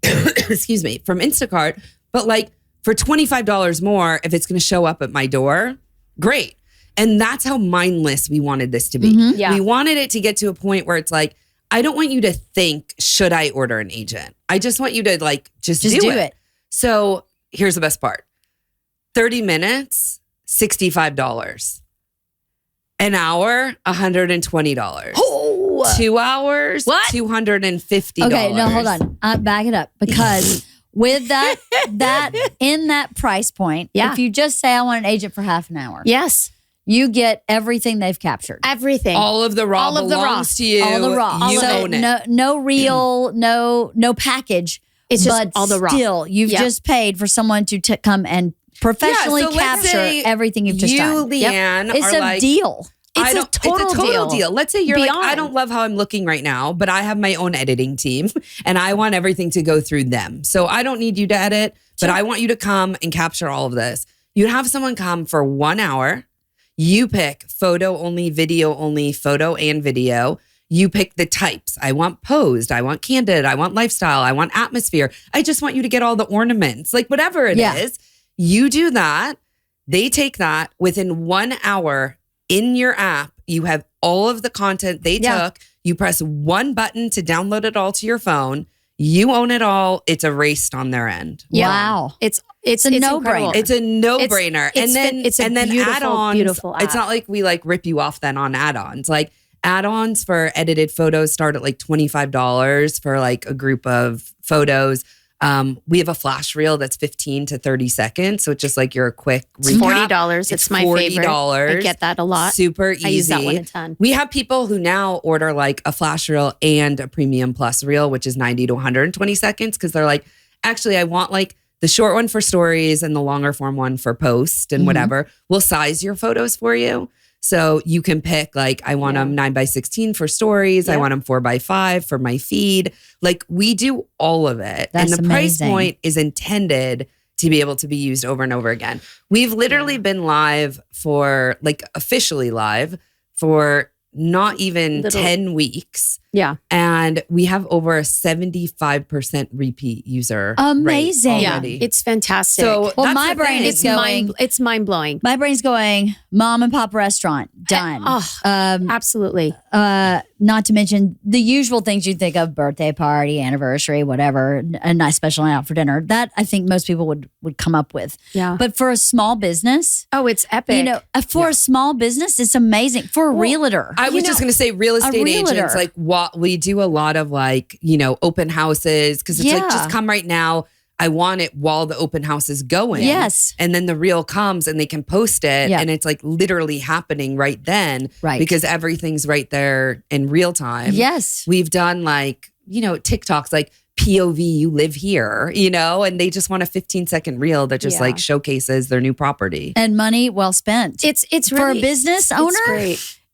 Excuse me, from Instacart, but like for $25 more, if it's going to show up at my door, great. And that's how mindless we wanted this to be. Yeah. We wanted it to get to a point where it's like, I don't want you to think, should I order an agent? I just want you to like, just do it. So here's the best part. 30 minutes, $65. An hour, $120. Oh. 2 hours, What? $250. Okay, no, hold on. Back it up because with that in that price point, if you just say I want an agent for half an hour, Yes, you get everything they've captured. everything. All of the raw belongs to you. All the raw. You So own it. no reel, no package. It's just but all the raw. Still, you've just paid for someone to come and professionally Yeah, so let's capture say everything you've just done. LeeAnn, It's are a like, deal. It's a total deal. Let's say you're like, Beyond. I don't love how I'm looking right now, but I have my own editing team and I want everything to go through them. So I don't need you to edit, but I want you to come and capture all of this. You have someone come for 1 hour. You pick photo only, video only, photo and video. You pick the types. I want posed. I want candid. I want lifestyle. I want atmosphere. I just want you to get all the ornaments, like whatever it is. You do that. They take that within 1 hour in your app. You have all of the content they took. You press one button to download it all to your phone. You own it all. It's erased on their end. Yeah. Wow. It's a no-brainer. incredible. It's a no-brainer. It's a beautiful, add-ons. beautiful app. It's not like we like rip you off then on add-ons. Like add-ons for edited photos start at like $25 for like a group of photos. We have a flash reel that's 15 to 30 seconds. So it's just like your quick recap. $40. It's my favorite. I get that a lot. Super easy. I use that one a ton. We have people who now order like a flash reel and a premium plus reel, which is 90 to 120 seconds. Cause they're like, actually, I want like the short one for stories and the longer form one for post and whatever. We'll size your photos for you. So you can pick like, I want them 9x16 for stories. I want them 4x5 for my feed. Like we do all of it. That's and the price amazing. point is intended to be able to be used over and over again. We've literally been live for like officially live for not even 10 weeks. Yeah. And we have over a 75% repeat user Amazing. rate Yeah. already. It's fantastic. So Well, that's my the brain thing. is going. It's mind blowing. My brain's going, mom and pop restaurant, done. Absolutely. Not to mention the usual things you think of: birthday party, anniversary, whatever, a nice special night out for dinner. That I think most people would come up with. Yeah. But for a small business, it's epic. You know, for a small business, it's amazing. For a realtor, I was just going to say, real estate agents, like what we do a lot of, like, you know, open houses, because it's like, just come right now. I want it while the open house is going. Yes. And then the reel comes and they can post it and it's like literally happening right then. Right. Because everything's right there in real time. Yes. We've done, like, you know, TikToks, like POV, you live here, you know, and they just want a 15-second reel that just like showcases their new property. And money well spent. It's for really, a business owner.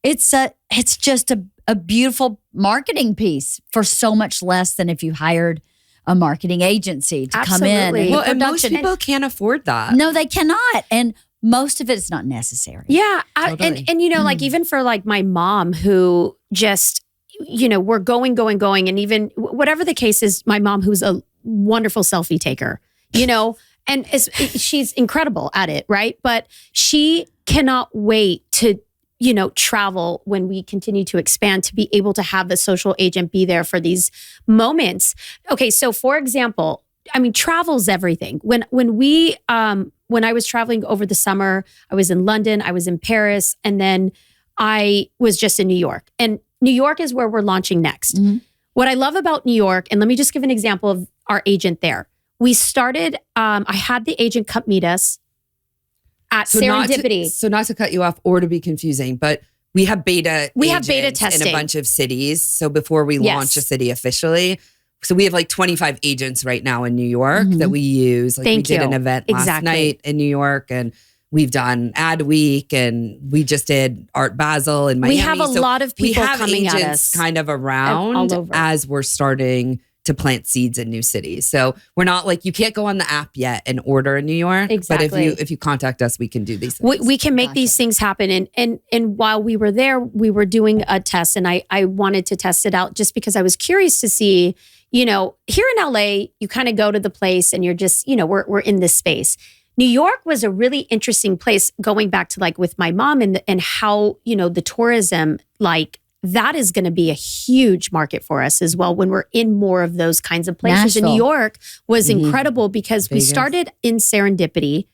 It's great. It's just a beautiful marketing piece for so much less than if you hired a marketing agency to come in. And most people can't afford that. No, they cannot. And most of it is not necessary. Yeah. Totally. And you know, like even for like my mom who just, you know, we're going. And even whatever the case is, my mom, who's a wonderful selfie taker, you know, and she's incredible at it. Right. But she cannot wait to, you know, travel when we continue to expand, to be able to have the social agent be there for these moments. Okay. So for example, I mean, travel's everything. When I was traveling over the summer, I was in London, I was in Paris, and then I was just in New York. And New York is where we're launching next. Mm-hmm. What I love about New York, and let me just give an example of our agent there. We started, I had the agent come meet us at Serendipity. Not to cut you off or to be confusing, but we have beta testing in a bunch of cities. So before we launch a city officially, so we have like 25 agents right now in New York that we use. Like we did an event last night in New York, and we've done Ad Week, and we just did Art Basel in Miami. We have a lot of people coming at us kind of around as we're starting to plant seeds in new cities. So we're not like, you can't go on the app yet and order in New York. Exactly. But if you contact us, we can do these things. We can make these things happen. And while we were there, we were doing a test, and I wanted to test it out just because I was curious to see, you know, here in LA, you kind of go to the place and you're just, you know, we're in this space. New York was a really interesting place, going back to like with my mom and how, you know, the tourism, like, that is going to be a huge market for us as well when we're in more of those kinds of places. Nashville. And New York was incredible because we started in Serendipity,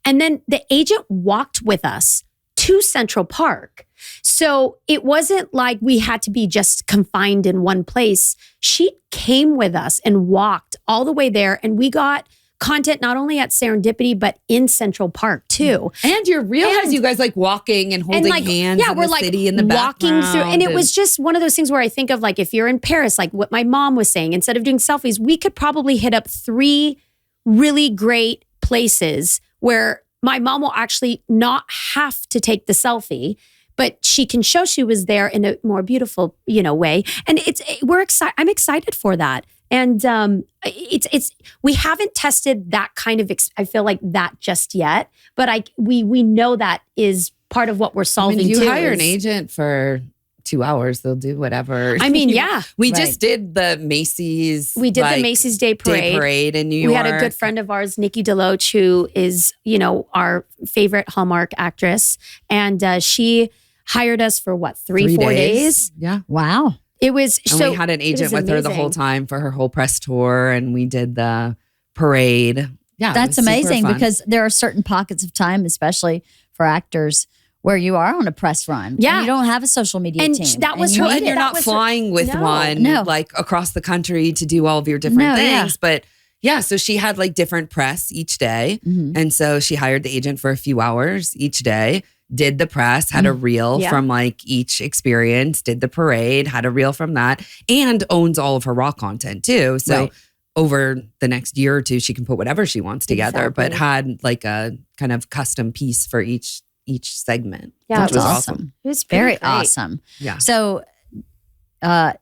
and then the agent walked with us to Central Park. So it wasn't like we had to be just confined in one place. She came with us and walked all the way there, and we got content not only at Serendipity, but in Central Park too. And your reel has you guys like walking and holding hands in the city in the walking background. through. And it was just one of those things where I think of, like, if you're in Paris, like what my mom was saying, instead of doing selfies, we could probably hit up 3 really great places where my mom will actually not have to take the selfie, but she can show she was there in a more beautiful, you know, way. And I'm excited for that. And we haven't tested that kind of, I feel like that just yet, but we know that is part of what we're solving. You hire an agent for 2 hours, they'll do whatever. I mean, yeah. We just did the Macy's. We did the Macy's Day Parade in New York. We had a good friend of ours, Nikki DeLoach, who is, you know, our favorite Hallmark actress. And she hired us for what, 3-4 days? Yeah. Wow. It was and we had an agent with her the whole time for her whole press tour, and we did the parade. Yeah, that's amazing because there are certain pockets of time, especially for actors, where you are on a press run. Yeah. And you don't have a social media team. That was and you're not flying with one like across the country to do all of your different things. But yeah, so she had like different press each day. Mm-hmm. And so she hired the agent for a few hours each day. Did the press, had a reel from like each experience, did the parade, had a reel from that, and owns all of her raw content too. So over the next year or two, she can put whatever she wants together, but had like a kind of custom piece for each segment. Yeah, which was awesome. It was very awesome. Yeah. So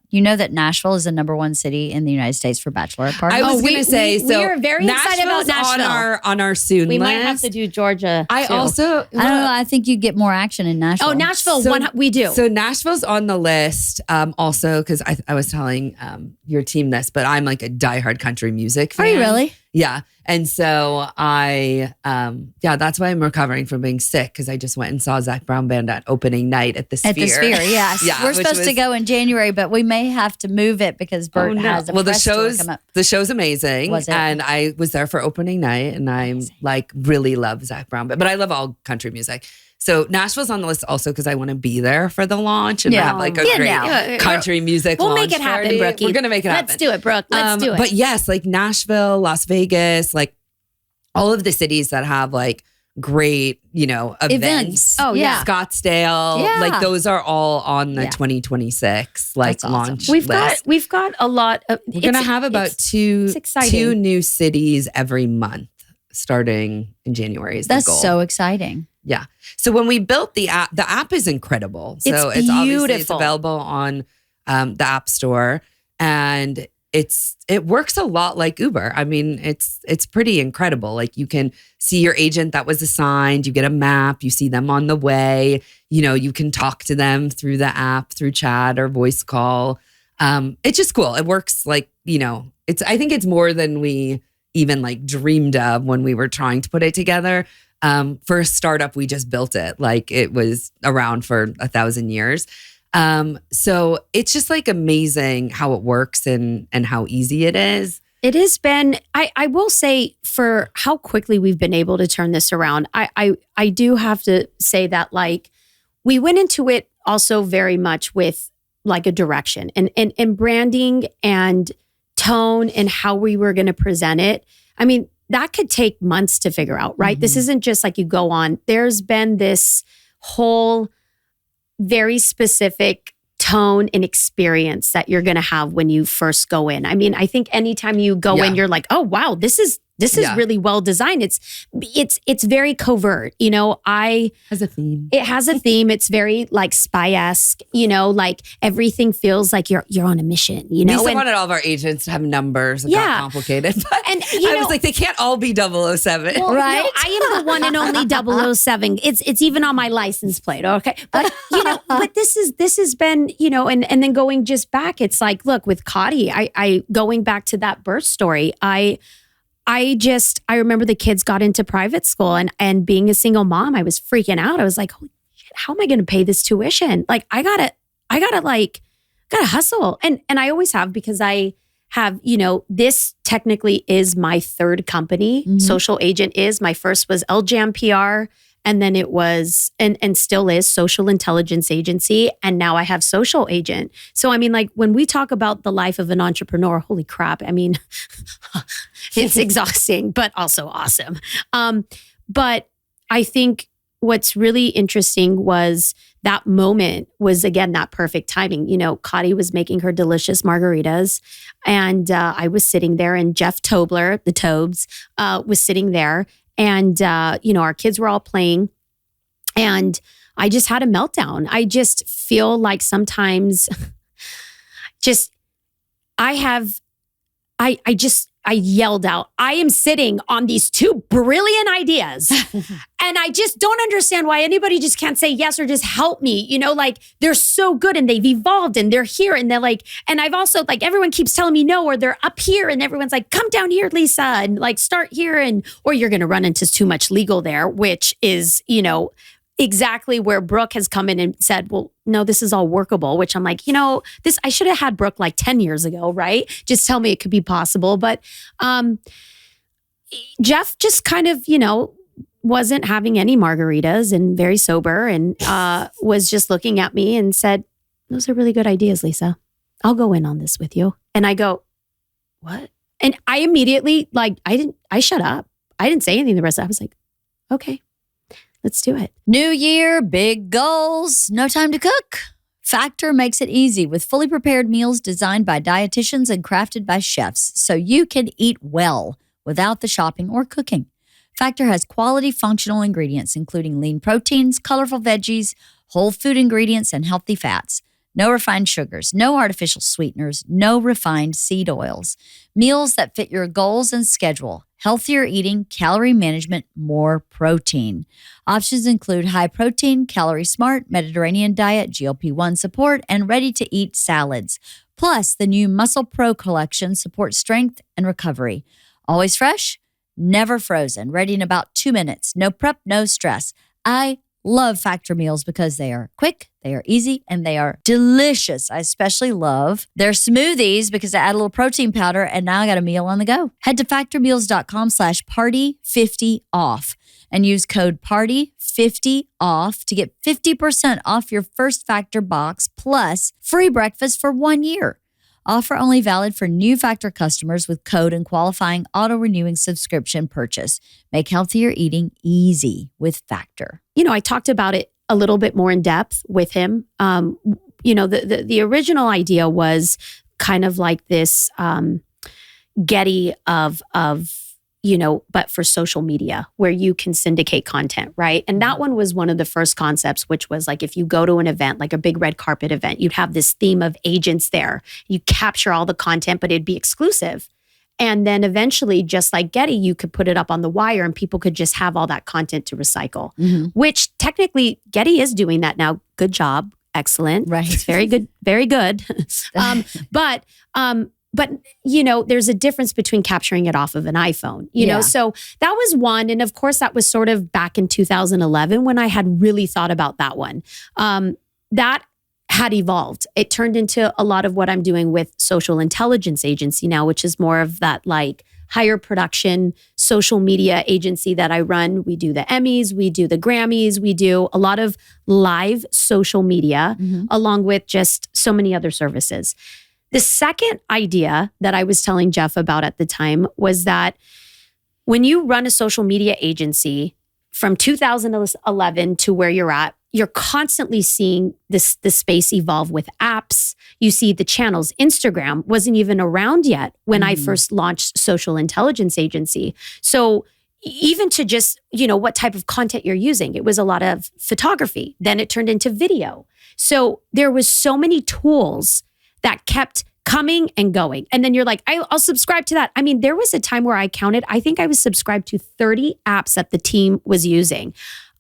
you know that Nashville is the #1 city in the United States for bachelorette parties. I was going to say, so we are very excited about Nashville. on our soon we list. might have to do Georgia. I don't know. I think you get more action in Nashville. Oh, Nashville, we do. So Nashville's on the list also because I was telling your team this, but I'm like a diehard country music fan. Are you really? Yeah. And so that's why I'm recovering from being sick, because I just went and saw Zac Brown Band at opening night at the Sphere. At the Sphere, yes. Yeah, we're supposed to go in January, but we may have to move it because Bert has a press tour come up. The show's amazing. Was it? And I was there for opening night, and I really love Zac Brown Band, but I love all country music. So Nashville's on the list also because I want to be there for the launch and have like a great country music launch. We'll make it happen, party. Brookie. We're going to make it happen. Let's do it, Brooke. Let's do it. But yes, like Nashville, Las Vegas, like all of the cities that have like great, events. Oh, yeah. Scottsdale. Yeah. Like those are all on the 2026 like That's awesome. launch list. We've got a lot of. We're going to have about two new cities every month starting in January is the goal. That's so exciting. Yeah. So when we built the app is incredible. So it's obviously it's available on the App Store, and it works a lot like Uber. I mean, it's pretty incredible. Like you can see your agent that was assigned, you get a map, you see them on the way, you can talk to them through the app, through chat or voice call. It's just cool. It works like, I think it's more than we even like dreamed of when we were trying to put it together. For a startup, we just built it like it was around for 1,000 years. So it's just like amazing how it works and how easy it is. It has been, I will say, for how quickly we've been able to turn this around, I do have to say that like we went into it also very much with like a direction and branding and tone and how we were going to present it. I mean, that could take months to figure out, right? Mm-hmm. This isn't just like you go on. There's been this whole very specific tone and experience that you're going to have when you first go in. I mean, I think anytime you go in, you're like, oh, wow, this is really well designed. It's very covert. Has a theme. It has a theme. It's very like spy-esque, like everything feels like you're on a mission, Lisa wanted all of our agents to have numbers. It got complicated. But I was like, they can't all be 007. Well, right? No, I am the one and only 007. It's even on my license plate. Okay. But, but this has been, and then going just back, it's like, look, with Cotty, I going back to that birth story, I remember the kids got into private school and being a single mom, I was freaking out. I was like, holy shit, how am I going to pay this tuition? Like, I gotta hustle. And I always have, because I have, this technically is my third company. Mm-hmm. Social Agent is. My first was LJAM PR. And then it was, and still is, Social Intelligence Agency. And now I have Social Agent. So, I mean, like when we talk about the life of an entrepreneur, holy crap. I mean, it's exhausting, but also awesome. But I think what's really interesting was that moment was, again, that perfect timing. Cotty was making her delicious margaritas, and I was sitting there, and Jeff Tobler, the Tobes, was sitting there. And, our kids were all playing, and I just had a meltdown. I just feel like sometimes I yelled out, I am sitting on these two brilliant ideas. And I just don't understand why anybody just can't say yes or just help me. Like they're so good and they've evolved and they're here and they're like, and I've also like, everyone keeps telling me no, or they're up here and everyone's like, come down here, Lisa, and like start here, or you're going to run into too much legal there, which is, exactly where Brooke has come in and said, well, no, this is all workable, which I'm like, this, I should have had Brooke like 10 years ago, right? Just tell me it could be possible. But Jeff just kind of, wasn't having any margaritas and very sober, and was just looking at me and said, those are really good ideas, Lisa. I'll go in on this with you. And I go, what? And I immediately, like, I shut up. I didn't say anything the rest of it. I was like, okay. Let's do it. New year, big goals, no time to cook. Factor makes it easy with fully prepared meals designed by dietitians and crafted by chefs, so you can eat well without the shopping or cooking. Factor has quality functional ingredients, including lean proteins, colorful veggies, whole food ingredients, and healthy fats. No refined sugars, no artificial sweeteners, no refined seed oils. Meals that fit your goals and schedule. Healthier eating, calorie management, more protein. Options include high protein, calorie smart, Mediterranean diet, GLP-1 support, and ready-to-eat salads. Plus, the new Muscle Pro collection supports strength and recovery. Always fresh, never frozen, ready in about 2 minutes. No prep, no stress. I love Factor meals because they are quick, they are easy, and they are delicious. I especially love their smoothies because I add a little protein powder, and now I got a meal on the go. Head to factormeals.com/party50off and use code PARTY50OFF to get 50% off your first Factor box plus free breakfast for 1 year. Offer only valid for new Factor customers with code and qualifying auto-renewing subscription purchase. Make healthier eating easy with Factor. I talked about it a little bit more in depth with him. The original idea was kind of like this Getty of but for social media where you can syndicate content, right? And that one was one of the first concepts, which was like if you go to an event, like a big red carpet event, you'd have this theme of agents there. You capture all the content, but it'd be exclusive. And then eventually, just like Getty, you could put it up on the wire and people could just have all that content to recycle, which technically Getty is doing that now. Good job. Excellent. Right. It's very good. Very good. But there's a difference between capturing it off of an iPhone, so that was one. And of course, that was sort of back in 2011 when I had really thought about that one. That had evolved. It turned into a lot of what I'm doing with Social Intelligence Agency now, which is more of that like higher production social media agency that I run. We do the Emmys, we do the Grammys, we do a lot of live social media, along with just so many other services. The second idea that I was telling Jeff about at the time was that when you run a social media agency from 2011 to where you're at, you're constantly seeing the space evolve with apps. You see the channels. Instagram wasn't even around yet when I first launched Social Intelligence Agency. So even to just, what type of content you're using, it was a lot of photography. Then it turned into video. So there was so many tools that kept coming and going. And then you're like, I'll subscribe to that. I mean, there was a time where I counted, I think I was subscribed to 30 apps that the team was using.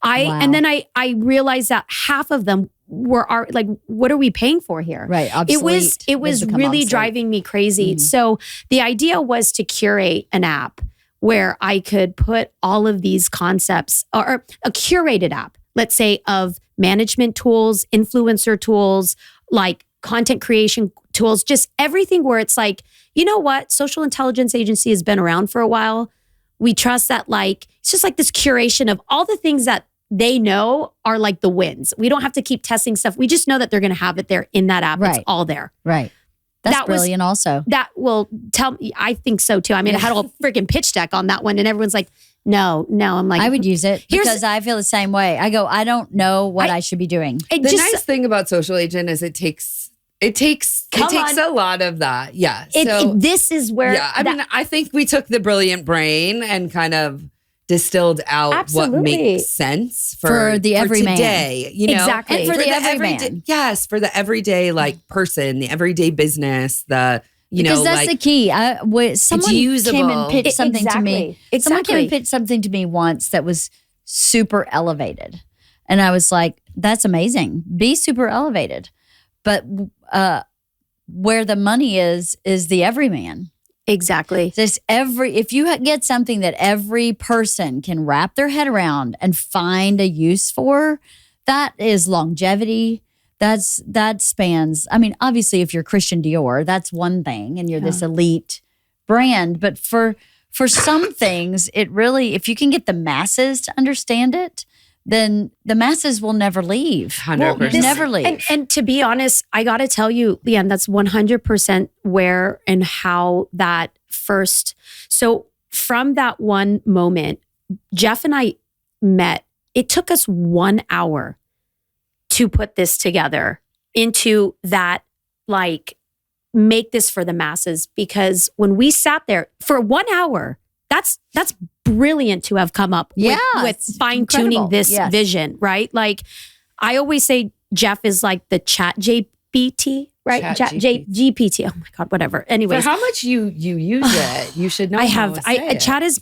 And then I realized that half of them were like, what are we paying for here? Right. Obsolete. It was really obsolete. Driving me crazy. So the idea was to curate an app where I could put all of these concepts, or a curated app, let's say, of management tools, influencer tools, like content creation tools, just everything where it's like, you know what? Social Intelligence Agency has been around for a while. We trust that, like, it's just like this curation of all the things that they know are like the wins. We don't have to keep testing stuff. We just know that they're going to have it there in that app. Right. It's all there. Right. That's brilliant also. That will tell me, I think so too. I mean, I had a whole freaking pitch deck on that one and everyone's like, no. I'm like, I would use it because I feel the same way. I go, I don't know what I should be doing. The nice thing about Social Agent is it takes a lot of that. Yeah. This is where. Yeah. I think we took the brilliant brain and kind of distilled out what makes sense for the everyman today. Exactly. And for the everyman. Yes, for the everyday person, the everyday business. Because that's the key. Someone came and pitched something to me. Someone came and pitched something to me once that was super elevated, and I was like, "That's amazing. Be super elevated." But where the money is the everyman. Exactly. If you get something that every person can wrap their head around and find a use for, that is longevity. That spans. I mean, obviously, if you're Christian Dior, that's one thing, and you're this elite brand. But for some things, it really, if you can get the masses to understand it, then the masses will never leave. 100%. Never leave. And to be honest, I got to tell you, LeeAnn, that's 100% where and how that first. So from that one moment, Jeff and I met. It took us 1 hour to put this together into that, like, make this for the masses. Because when we sat there for 1 hour, that's brilliant to have come up with fine-tuning this vision, right? Like, I always say Jeff is like the chat GPT right? GPT. Oh my God, whatever. Anyways. For how much you use it, you should know. Chat's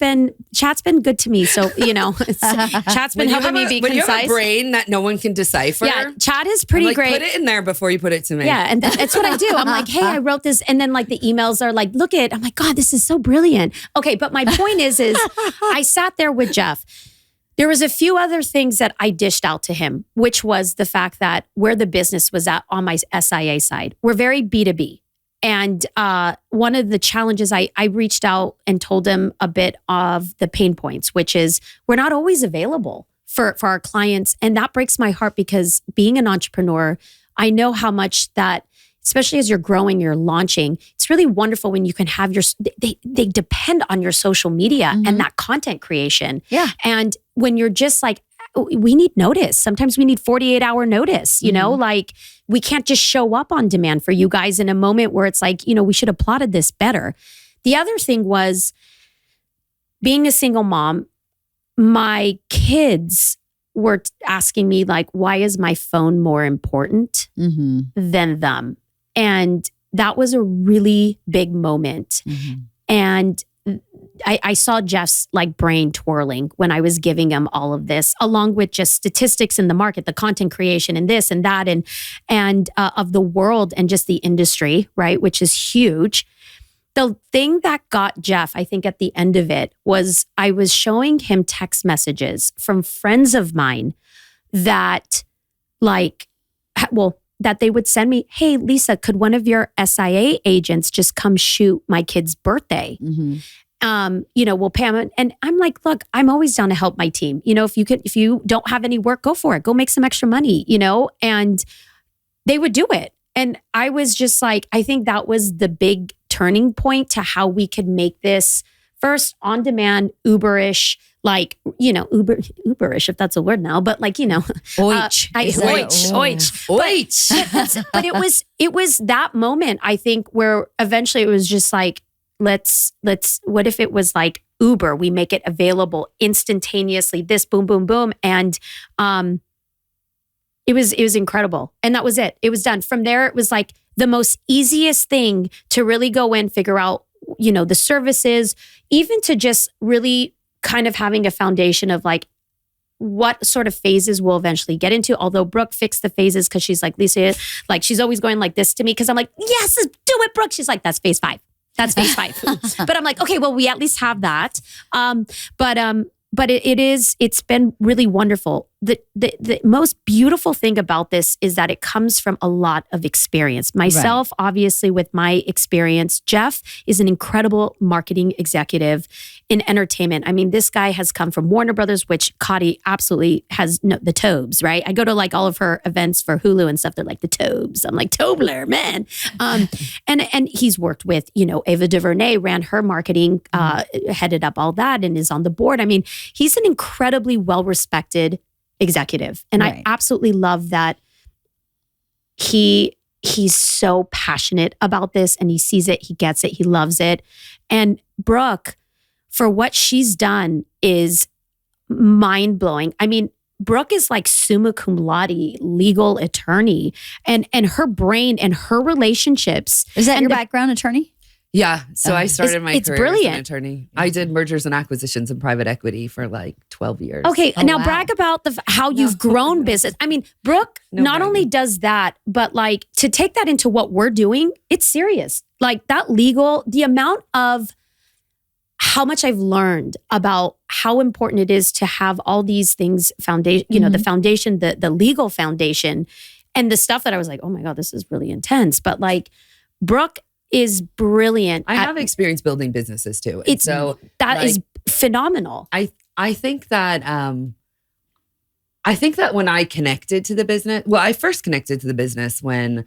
been good to me. So, chat's been helping me be when concise. You have a brain that no one can decipher. Yeah, chat is pretty great. Put it in there before you put it to me. Yeah, and that's what I do. I'm like, hey, I wrote this. And then like the emails are like, I'm like, God, this is so brilliant. Okay, but my point is I sat there with Jeff. There was a few other things that I dished out to him, which was the fact that where the business was at on my SIA side, we're very B2B. And one of the challenges, I reached out and told him a bit of the pain points, which is we're not always available for our clients. And that breaks my heart because being an entrepreneur, I know how much that, especially as you're growing, you're launching, it's really wonderful when you can have they depend on your social media and that content creation. Yeah. And when you're just like, we need notice. Sometimes we need 48-hour notice, like we can't just show up on demand for you guys in a moment where it's like, we should have plotted this better. The other thing was being a single mom, my kids were asking me like, why is my phone more important than them? And that was a really big moment. And I saw Jeff's like brain twirling when I was giving him all of this, along with just statistics in the market, the content creation and this and that, and of the world and just the industry, right? Which is huge. The thing that got Jeff, I think at the end of it was I was showing him text messages from friends of mine that that they would send me, hey, Lisa, could one of your SIA agents just come shoot my kid's birthday? We'll pay them. And I'm like, look, I'm always down to help my team. If you don't have any work, go for it. Go make some extra money, and they would do it. And I was just like, I think that was the big turning point to how we could make this first on demand, Uberish, like, Uberish, if that's a word now, but like, Oich. Oich. But it was that moment, I think, where eventually it was just like, let's, what if it was like Uber? We make it available instantaneously, this boom, boom, boom. And it was incredible. And that was it. It was done. From there, it was like the most easiest thing to really go in, figure out, the services, even to just really kind of having a foundation of like what sort of phases we'll eventually get into. Although Brooke fixed the phases because she's like, Lisa, like she's always going like this to me because I'm like, yes, do it, Brooke. She's like, that's phase 5. That's phase 5. But I'm like, okay, well, we at least have that. But it's been really wonderful. The most beautiful thing about this is that it comes from a lot of experience. Myself, obviously, with my experience, Jeff is an incredible marketing executive in entertainment. I mean, this guy has come from Warner Brothers, which Cotty absolutely has the Tobes, right? I go to like all of her events for Hulu and stuff. They're like the Tobes. I'm like, Tobler, man. And he's worked with, Ava DuVernay, ran her marketing, headed up all that and is on the board. I mean, he's an incredibly well-respected executive. And I absolutely love that he's so passionate about this and he sees it, he gets it, he loves it. And Brooke, for what she's done is mind-blowing. I mean, Brooke is like summa cum laude legal attorney and her brain and her relationships. Is that your background, attorney? Yeah. So I started my career brilliant. as an attorney. I did mergers and acquisitions and private equity for like 12 years. Okay. Now brag about how you've grown business. I mean, Brooke not only does that, but like to take that into what we're doing, it's serious. Like that legal, the amount of how much I've learned about how important it is to have all these things foundation, the foundation, the legal foundation and the stuff that I was like, oh my God, this is really intense. But like Brooke is brilliant. I have experience building businesses too. It's so that is phenomenal. I think that when I connected to the business, well, I first connected to the business when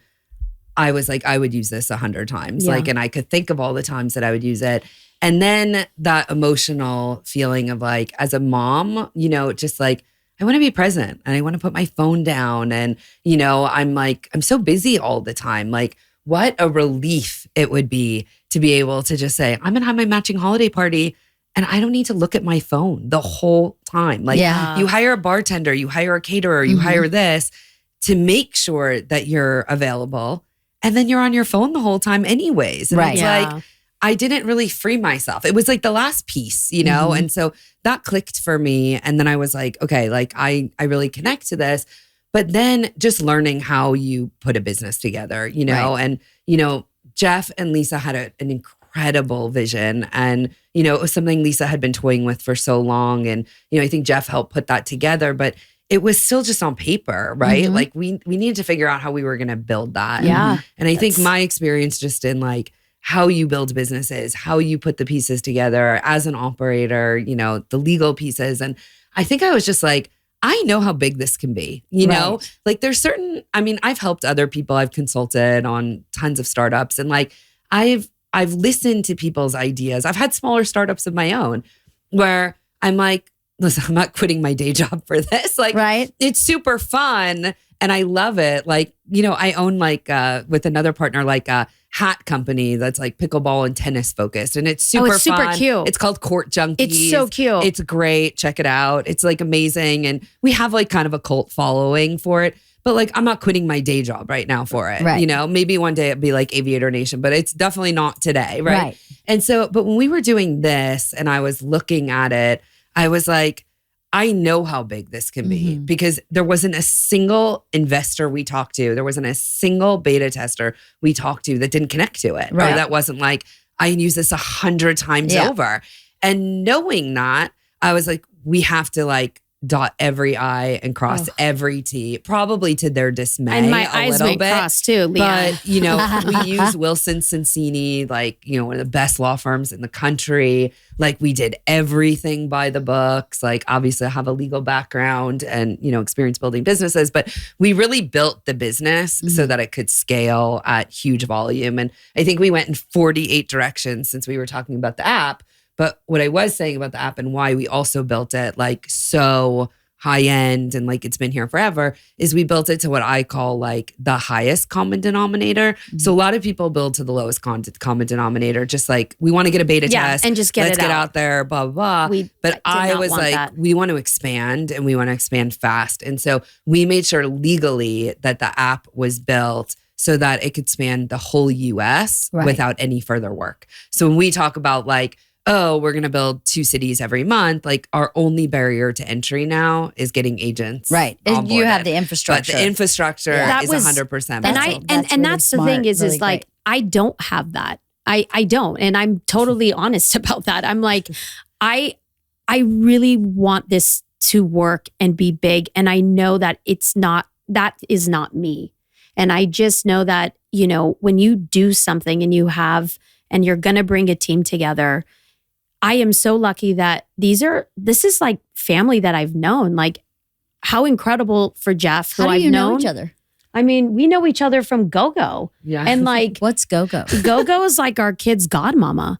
I was like, I would use this 100 times. Like, and I could think of all the times that I would use it. And then that emotional feeling of like, as a mom, just like, I want to be present and I want to put my phone down. And, I'm so busy all the time. Like, what a relief it would be to be able to just say, I'm going to have my matching holiday party and I don't need to look at my phone the whole time. Like you hire a bartender, you hire a caterer, you hire this to make sure that you're available. And then you're on your phone the whole time anyways. And it's like, I didn't really free myself. It was like the last piece, you know? And so that clicked for me. And then I was like, okay, like I really connect to this. But then just learning how you put a business together, you know? And, you know, Jeff and Lisa had an incredible vision. And, you know, it was something Lisa had been toying with for so long. And, you know, I think Jeff helped put that together. But it was still just on paper, right? Like we needed to figure out how we were going to build that. Yeah. And I think my experience just in like how you build businesses, how you put the pieces together as an operator, you know, the legal pieces. And I think I was just like, I know how big this can be, you know? Like there's certain, I mean, I've helped other people. I've consulted on tons of startups and like I've listened to people's ideas. I've had smaller startups of my own where I'm like, listen, I'm not quitting my day job for this. Like, it's super fun and I love it. Like, you know, I own like with another partner, like a hat company that's like pickleball and tennis focused. And it's super fun. Super cute. It's called Court Junkies. It's so cute. It's great. Check it out. It's like amazing. And we have like kind of a cult following for it. But like, I'm not quitting my day job right now for it. You know, maybe one day it'd be like Aviator Nation, but it's definitely not today. Right. And so, but when we were doing this and I was looking at it, I was like, I know how big this can be because there wasn't a single investor we talked to. There wasn't a single beta tester we talked to that didn't connect to it. Or that wasn't like, I use this 100 times over. And knowing that, I was like, we have to like dot every I and cross every T, probably to their dismay. And my eyes may cross too, LeeAnn. But, you know, we use Wilson Sonsini, like, you know, one of the best law firms in the country. Like we did everything by the books. Like obviously I have a legal background and, you know, experience building businesses, but we really built the business so that it could scale at huge volume. And I think we went in 48 directions since we were talking about the app. But what I was saying about the app and why we also built it like so high end and like it's been here forever is we built it to what I call like the highest common denominator. So a lot of people build to the lowest common denominator, just like we want to get a beta test and just let's get out there, blah, blah, blah. But I was like, that. We want to expand and we want to expand fast. And so we made sure legally that the app was built so that it could span the whole US without any further work. So when we talk about like, oh, we're going to build 2 cities every month. Like our only barrier to entry now is getting agents. Right. Onboarded. You have the infrastructure. But the infrastructure is 100%. And that's the thing is really like, I don't have that. I don't. And I'm totally honest about that. I'm like, I really want this to work and be big. And I know that that is not me. And I just know that, you know, when you do something and you're going to bring a team together, I am so lucky that this is like family that I've known. Like how incredible for Jeff, How do you know each other? I mean, we know each other from Go-Go. Yeah. And like, what's Go-Go? Go-Go is like our kid's godmama.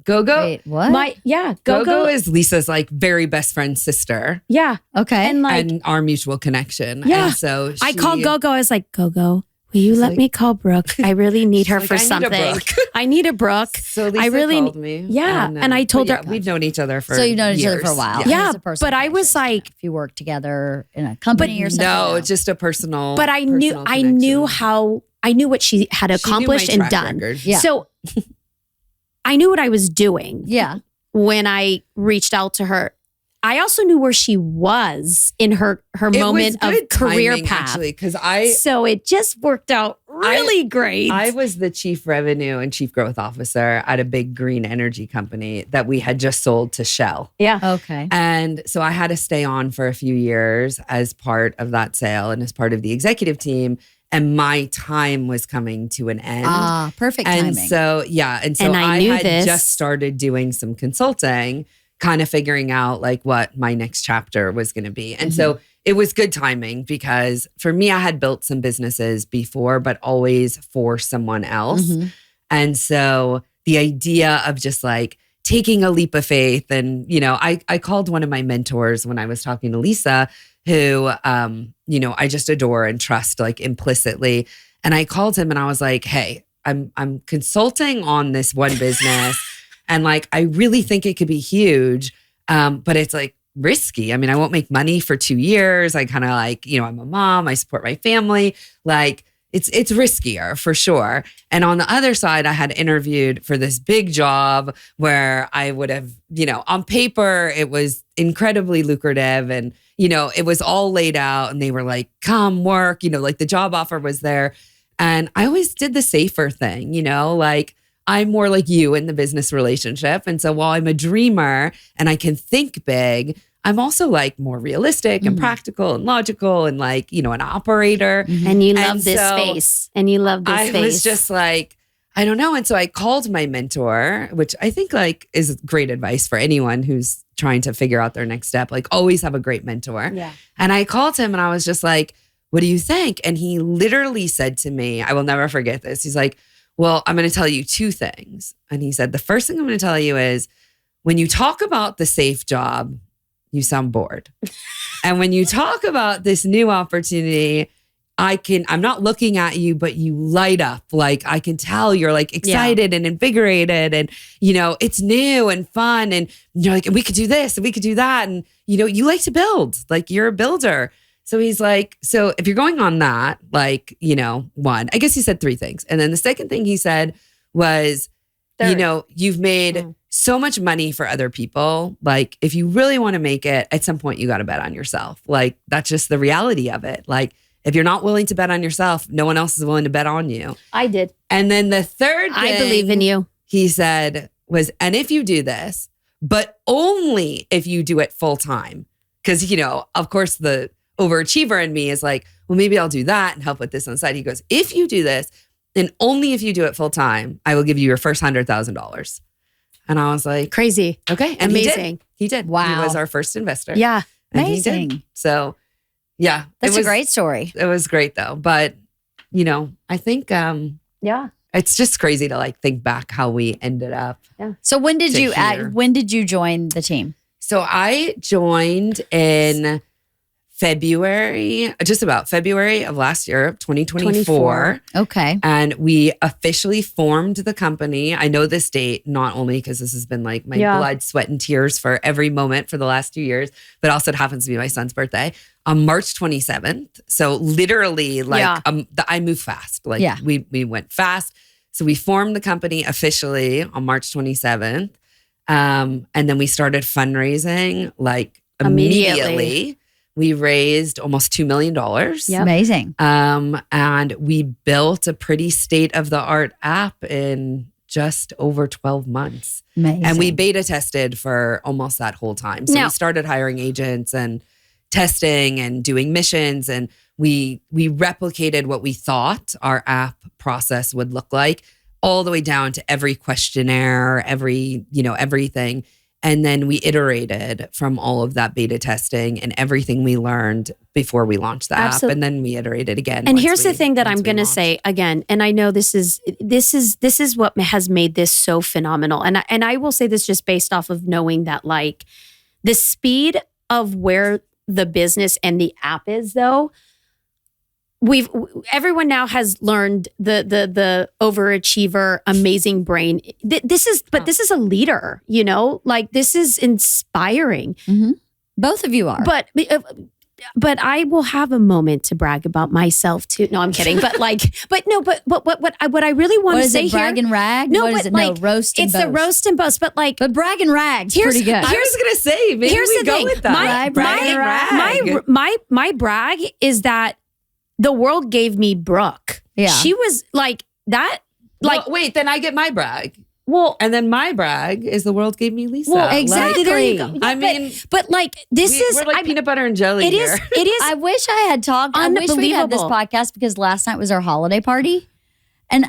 Go-Go? Wait, what? Go-Go is Lisa's like very best friend's sister. Yeah. Okay. And like, and our mutual connection. Yeah. And so I called Go-Go. I was like, Go-Go, will you let me call Brooke? I really need her for something. I need a Brooke. So Lisa called me. Yeah. And I told her. We've known each other for So you've known each other years. for a while. Yeah. But I was like. If you work together in a company or something. No, just a personal. But I knew what she had accomplished and done. Yeah. So I knew what I was doing. Yeah. When I reached out to her. I also knew where she was in her moment of career path. Actually, because so it just worked out really great. I was the chief revenue and chief growth officer at a big green energy company that we had just sold to Shell. Yeah. Okay. And so I had to stay on for a few years as part of that sale and as part of the executive team. And my time was coming to an end. Ah, perfect timing. And so, I had just started doing some consulting, kind of figuring out like what my next chapter was going to be. And so it was good timing because for me, I had built some businesses before, but always for someone else. And so the idea of just like taking a leap of faith and, you know, I called one of my mentors when I was talking to Lisa, who, you know, I just adore and trust like implicitly. And I called him and I was like, hey, I'm consulting on this one business. And like, I really think it could be huge, but it's like risky. I mean, I won't make money for 2 years. I kind of like, you know, I'm a mom, I support my family. Like, it's riskier for sure. And on the other side, I had interviewed for this big job where I would have, on paper, it was incredibly lucrative and, it was all laid out and they were like, come work, like the job offer was there. And I always did the safer thing, like I'm more like you in the business relationship. And so while I'm a dreamer and I can think big, I'm also like more realistic and practical and logical and like, an operator. And you love this space. And you love this space. I was just like, I don't know. And so I called my mentor, which I think like is great advice for anyone who's trying to figure out their next step. Like always have a great mentor. Yeah. And I called him and I was just like, what do you think? And he literally said to me, I will never forget this. He's like, well, I'm going to tell you two things. And he said, the first thing I'm going to tell you is when you talk about the safe job, you sound bored. And when you talk about this new opportunity, I'm not looking at you, but you light up. Like I can tell you're like excited and invigorated and, it's new and fun. And you're like, and we could do this and we could do that. And, you like to build, like you're a builder. So he's like, so if you're going on that, like, one, I guess he said three things. And then the second thing he said was, you've made so much money for other people. Like if you really want to make it, at some point you got to bet on yourself. Like that's just the reality of it. Like if you're not willing to bet on yourself, no one else is willing to bet on you. I did. And then the third thing I believe in you. He said was, and if you do this, but only if you do it full time. Because, of course, the overachiever in me is like, well, maybe I'll do that and help with this on the side. He goes, if you do this, and only if you do it full time, I will give you your first $100,000. And I was like, crazy. Okay. And amazing. He did. Wow. He was our first investor. Yeah. And amazing. He did. So, yeah. That's a great story. It was great though. But, I think it's just crazy to like think back how we ended up. Yeah. So when did you join the team? So I joined in February of last year, 2024. Okay. And we officially formed the company. I know this date, not only because this has been like my blood, sweat, and tears for every moment for the last 2 years, but also it happens to be my son's birthday on March 27th. So literally I move fast. Like we went fast. So we formed the company officially on March 27th. And then we started fundraising like immediately. We raised almost $2 million. Yep. Amazing. And we built a pretty state-of-the-art app in just over 12 months. Amazing. And we beta tested for almost that whole time. So we started hiring agents and testing and doing missions. And we replicated what we thought our app process would look like all the way down to every questionnaire, everything. And then we iterated from all of that beta testing and everything we learned before we launched the app. And then we iterated again. And here's the thing that I'm going to say again, and I know this is what has made this so phenomenal. And I will say this just based off of knowing that like the speed of where the business and the app is though, everyone now has learned the overachiever, amazing brain. This is a leader, like this is inspiring. Mm-hmm. Both of you are. But I will have a moment to brag about myself too. No, I'm kidding. But what I really want to say here. Brag and rag? No, what but is it? Like, no, roast and it's boast. the roast and boast. But brag and rag's pretty good. I was gonna say maybe here's we the go thing. with that. My brag is that the world gave me Brooke. Yeah. She was like that. Like, well, wait, then I get my brag. Well, and then my brag is the world gave me Lisa. Well, exactly. Like, there you go. Yeah, I mean, but like we're like peanut butter and jelly. It here. It is. I wish I had talked. I wish we had this podcast because last night was our holiday party, and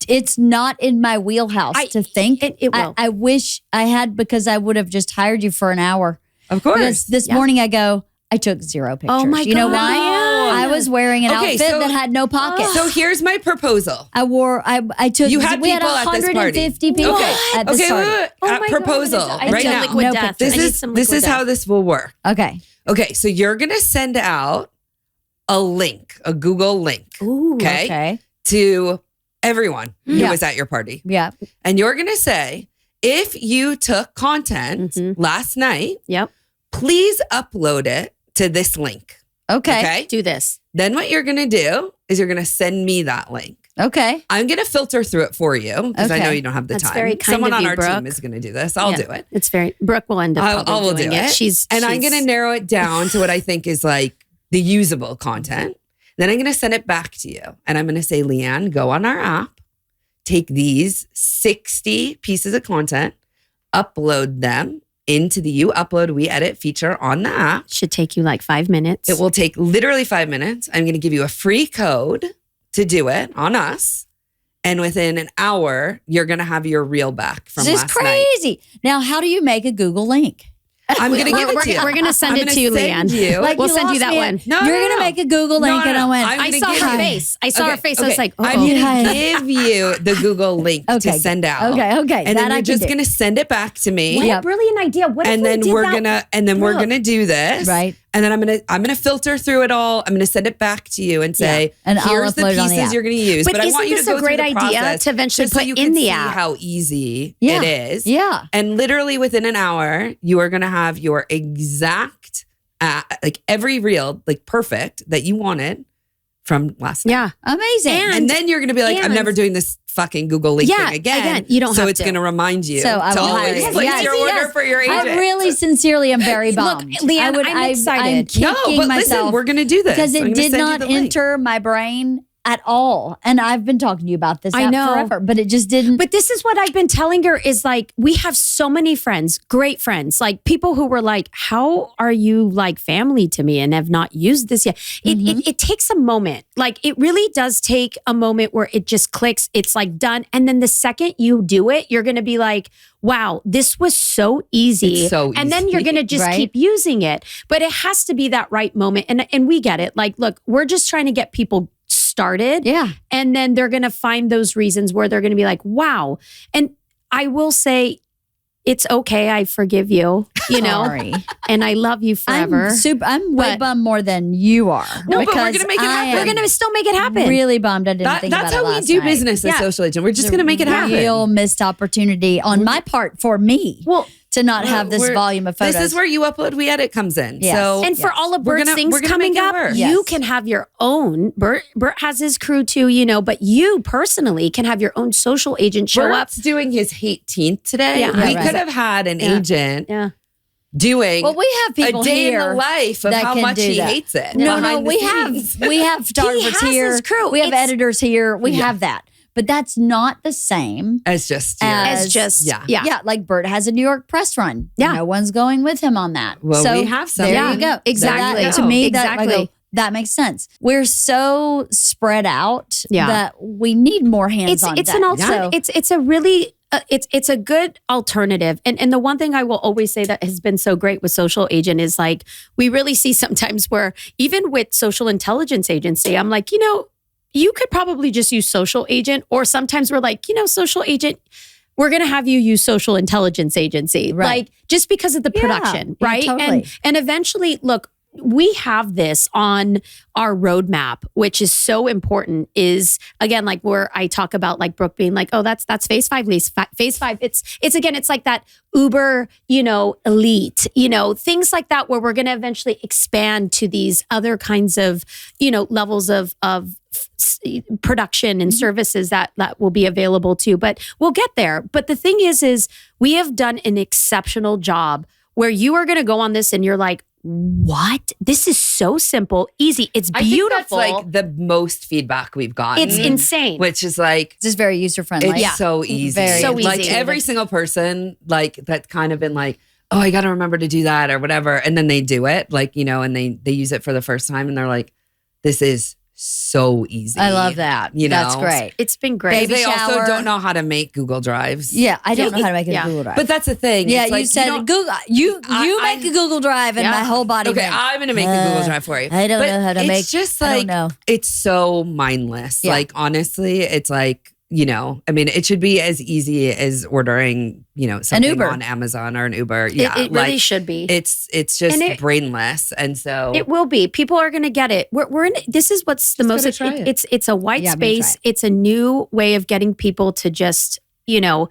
it's not in my wheelhouse to think. It will. I wish I had because I would have just hired you for an hour. Of course. Because this morning I took 0 pictures. Oh my God. You know why? I was wearing an outfit that had no pockets. So here's my proposal. I took. You had we people had at this party. 150 people at this party. Wait. Oh my proposal God. right now. Liquid death. This is how this will work. Okay. So you're gonna send out a link, a Google link. Ooh, okay. To everyone who was at your party. Yeah. And you're gonna say, if you took content last night, Yep. please upload it to this link. Okay. Do this. Then what you're going to do is you're going to send me that link. Okay. I'm going to filter through it for you because I know you don't have the That's time. very kind Someone of on you, our Brooke. team is going to do this. I'll do it. It's very, Brooke will end up I will doing do it. I'm going to narrow it down to what I think is like the usable content. Then I'm going to send it back to you. And I'm going to say, LeeAnn, go on our app, take these 60 pieces of content, upload them into the You Upload, We Edit feature on the app. Should take you like 5 minutes. It will take literally 5 minutes. I'm going to give you a free code to do it on us. And within an hour, you're going to have your reel back from This is last night. crazy. Now, how do you make a Google link? I'm going to give it to you. We're going to send it to you, LeeAnn. Like, we'll you send you lost that me one. at- You're going to make a Google link, and I went, I'm I gonna saw give her you- face. I saw her face. I was like, I'm oh. going to give you the Google link to send out. Okay. And that then I you're can just do. going to send it back to me. What Yep. a brilliant idea. What if And we then did we're that? we're gonna do this, Right. And then I'm gonna filter through it all. I'm gonna send it back to you and say, And I'll here's the upload it on the pieces app. you're gonna use. But I isn't want you to this a go through great the idea process to eventually just so put you in can the see app? how easy Yeah. it is. Yeah. And literally within an hour, you are gonna have your exact like every reel, like perfect that you wanted from last night. Yeah. Amazing. And then you're gonna be like, I'm and- never doing this fucking Google link thing again. You don't so have it's to. gonna remind you So I to will hire always you. place Yes, your order yes. for your agent. I really sincerely am very bummed. LeeAnn, I'm excited. I'm No, kicking but myself listen, we're gonna do this because I'm it gonna did send you not the link. enter my brain at all. And I've been talking to you about this I app know. forever, but it just didn't. But this is what I've been telling her is like, we have so many friends, great friends, like people who were like, how are you like family to me and have not used this yet? It takes a moment. Like it really does take a moment where it just clicks. It's like done. And then the second you do it, you're going to be like, wow, this was so easy. It's so And then you're easy. going to just Right. keep using it. But it has to be that right moment. And we get it. Like, look, we're just trying to get people started. Yeah. And then they're going to find those reasons where they're going to be like, wow. And I will say, it's okay. I forgive you, you know, Sorry. and I love you forever. I'm way But- bummed more than you are. No, but we're because gonna make it I happen. am We're going to still make it happen. Really bummed. I didn't think That's about it how we last do night. business as Yeah. social agent. We're just It's going to a make it happen. Real missed opportunity on my part for me Well, to not have this We're- volume of photos. This is where You Upload, We Edit comes in. Yes. So and for all of We're Bert's gonna- things we're gonna coming make it up, work. you Yes. can have your own. Bert has his crew too, you know, but you personally can have your own social agent show Bert's doing his 18th today. Yeah. we Right, right. could have had an agent up. Yeah. doing well, we have people a day here in the life of that how can much do he that. hates it. No, behind the we scenes. have photographers has here. his crew. We have It's- editors here. We have that, but that's not the same. As just As just, yeah. yeah. Like Bert has a New York press run. Yeah. No one's going with him on that. Well, so we have some. There Yeah, you go. exactly. That, to me, Exactly. that makes sense. We're so spread out Yeah. that we need more hands It's on. it's deck. an alternative. So, It's a really it's a good alternative. And the one thing I will always say that has been so great with Social Agent is like we really see sometimes where even with Social Intelligence Agency, I'm like, you know, you could probably just use Social Agent, or sometimes we're like, you know, Social Agent, we're going to have you use Social Intelligence Agency, Right. like just because of the Yeah, production, yeah, right? totally. And eventually, look, we have this on our roadmap, which is so important. Is again, like where I talk about like Brooke being like, oh, that's phase 5, phase 5. It's again, it's like that Uber, you know, elite, you know, things like that, where we're going to eventually expand to these other kinds of, you know, levels of production and services that will be available too. But we'll get there. But the thing is we have done an exceptional job where you are going to go on this and you're like, what? This is so simple, easy. It's beautiful. I think that's like the most feedback we've gotten. It's insane. Which is like, it's just very user friendly. it's so easy. Very So Like easy. every single person, like that kind of been like, oh, I got to remember to do that or whatever. And then they do it, like, you know, and they use it for the first time and they're like, this is so easy. I love that. You know? That's great. It's been great. They also shower. don't know how to make Google Drives. Yeah, I don't know how to make a Yeah. Google Drive. But that's the thing. yeah, It's like, you said don't- Google. You I- make a Google Drive, and Yeah. my whole body. Okay, went, I'm going to make the Google Drive for you. I don't But know how to make. It's just I like, don't know. it's so mindless. Yeah. Like, honestly, it's like, you know, I mean, it should be as easy as ordering, you know, something Uber. on Amazon or an Uber. Yeah, it really should be. It's just And it- brainless. And so It will be. People are going to get it. We're in. This is what's the most. gotta try it. It's a white Yeah, I'm gonna space. try It's a new way of getting people to just, you know,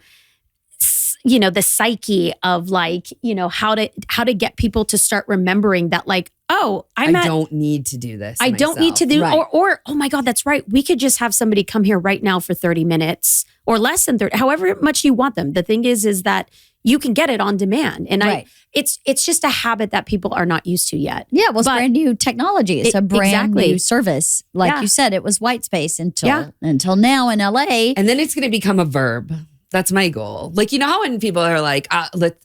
the psyche of like, how to get people to start remembering that like, oh, I don't need to do this. I don't need to do, Right. or, oh my God, that's right. We could just have somebody come here right now for 30 minutes or less than 30, however much you want them. The thing is that you can get it on demand. And Right. it's just a habit that people are not used to yet. Yeah, well, it's But- brand new technology. It's a brand exactly. new service. Like Yeah. you said, it was white space until now in LA. And then it's going to become a verb. That's my goal. Like, how when people are like,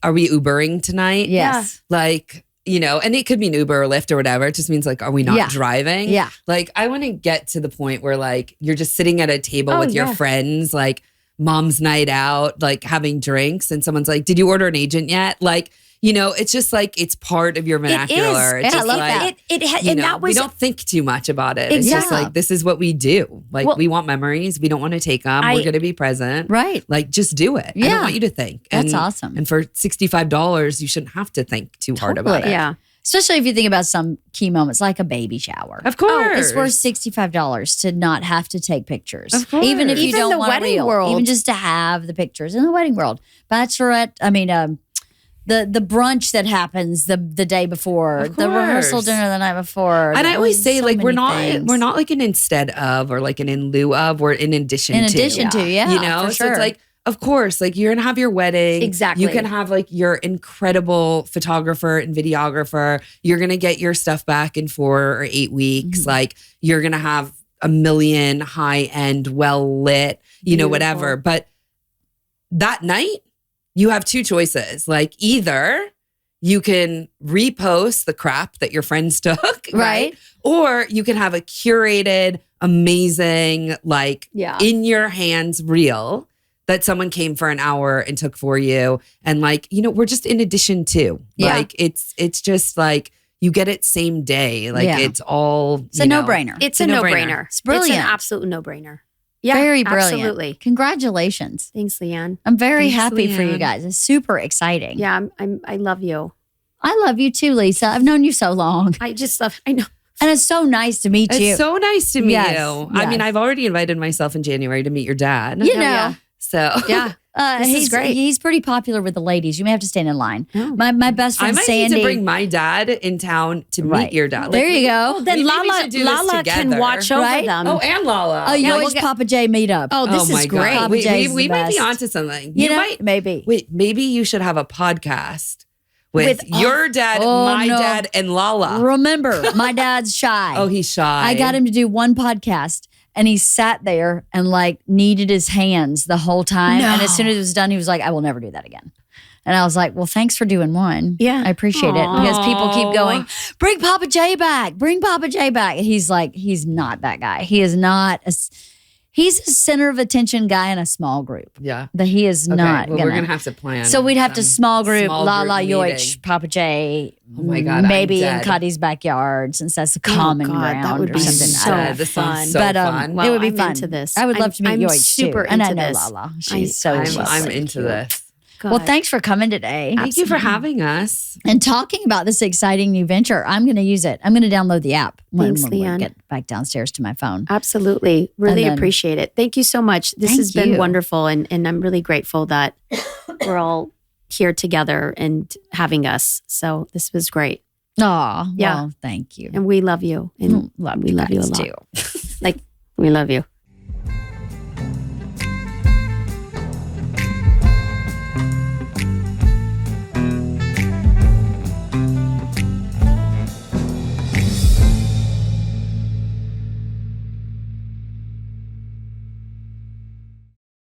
are we Ubering tonight? Yes. Like, and it could mean Uber or Lyft or whatever. It just means like, are we not Yeah. driving? Yeah. Like, I want to get to the point where like, you're just sitting at a table with your friends, like mom's night out, like having drinks. And someone's like, did you order an agent yet? Like, it's just like, it's part of your vernacular. It It's Yeah, I just love like, that. And that was we don't think too much about it. It's just Yeah. like, this is what we do. Like, Well, we want memories. We don't want to take them. We're going to be present. Right. Like, just do it. I Yeah. don't want you to think. That's And- awesome. And for $65, you shouldn't have to think too hard about Totally. it. Yeah. Especially if you think about some key moments like a baby shower. Of course. It's worth $65 to not have to take pictures. Of course. Even if you Even don't the want wedding real, world. even just to have the pictures in the wedding world. Bachelorette, the brunch that happens the day before, Of the rehearsal course. dinner the night before. And I always say, So like, we're many things. not like an instead of or like an in lieu of, we're in addition to. in addition to, yeah, for So sure. it's like, of course, like you're gonna have your wedding. Exactly. You can have like your incredible photographer and videographer. You're gonna get your stuff back in 4 or 8 weeks. Mm-hmm. Like you're gonna have a million high-end, well-lit, Beautiful. whatever. But that night, you have two choices. Like either you can repost the crap that your friends took, Right. Or you can have a curated, amazing, like Yeah. in your hands reel that someone came for an hour and took for you. And like, we're just in addition to. Yeah. Like it's just like you get it same day. Like Yeah. it's all It's a no-brainer. It's a a no-brainer. no-brainer. It's brilliant. It's an absolute no-brainer. Yeah. Very brilliant. Absolutely. Congratulations. Thanks, LeeAnn. I'm very Thanks, happy for you LeeAnn. guys. It's super exciting. Yeah, I love you. I love you too, Lisa. I've known you so long. I just love, I know. And it's so nice to meet you. It's so nice to meet Yes, you. I mean, yes. I've already invited myself in January to meet your dad. you Yeah, know. yeah. So Yeah. This is He's great. He's pretty popular with the ladies. You may have to stand in line. Oh. My best I friend might Sandy. need to bring my dad in town to Right. meet your dad. There you go. Then Maybe we Lala, should do this Lala can together. watch over Right? them. Oh, and Lala. Oh, Yeah, Yoish we'll get- Papa J meetup. Oh, this Oh my is God. great. Papa We J's might the be best. onto something. you know, might maybe. wait. Maybe you should have a podcast with your dad, oh, my no. dad, and Lala. Remember, my dad's shy. Oh, he's shy. I got him to do one podcast and he sat there and like kneaded his hands the whole time. And as soon as it was done, he was like, I will never do that again. And I was like, well, thanks for doing one. Yeah. I appreciate it because people keep Aw. going, bring Papa J back, bring Papa J back. And he's like, he's not that guy. He is not, he's a center of attention guy in a small group. Yeah. But he is Okay. not Well, gonna. we're gonna have to plan. So we'd have to some small group, small Lala, group Yoich, meeting. Papa J. Oh my God, I'm maybe in dead. Cuddy's backyard since that's the common God, that ground would or be something. so I don't know. This sounds fun. so But fun. Well, it would be I'm fun. into this. I would love to meet I'm Yoich super too, and I into know this. Lala. She's so. I- I'm lovely. into this. Well, God. thanks for coming today Thank you for having us. and talking about this exciting new venture. I'm going to use it. I'm going to download the app when Thanks, we LeeAnn. get back downstairs to my phone. Absolutely. Really And then- appreciate it. Thank you so much. This Thank has been you. wonderful. And I'm really grateful that we're all here together and having us. So this was great. Oh, Yeah. well, thank you. And we love you. And Love we love you a guys, lot. too. Like, we love you.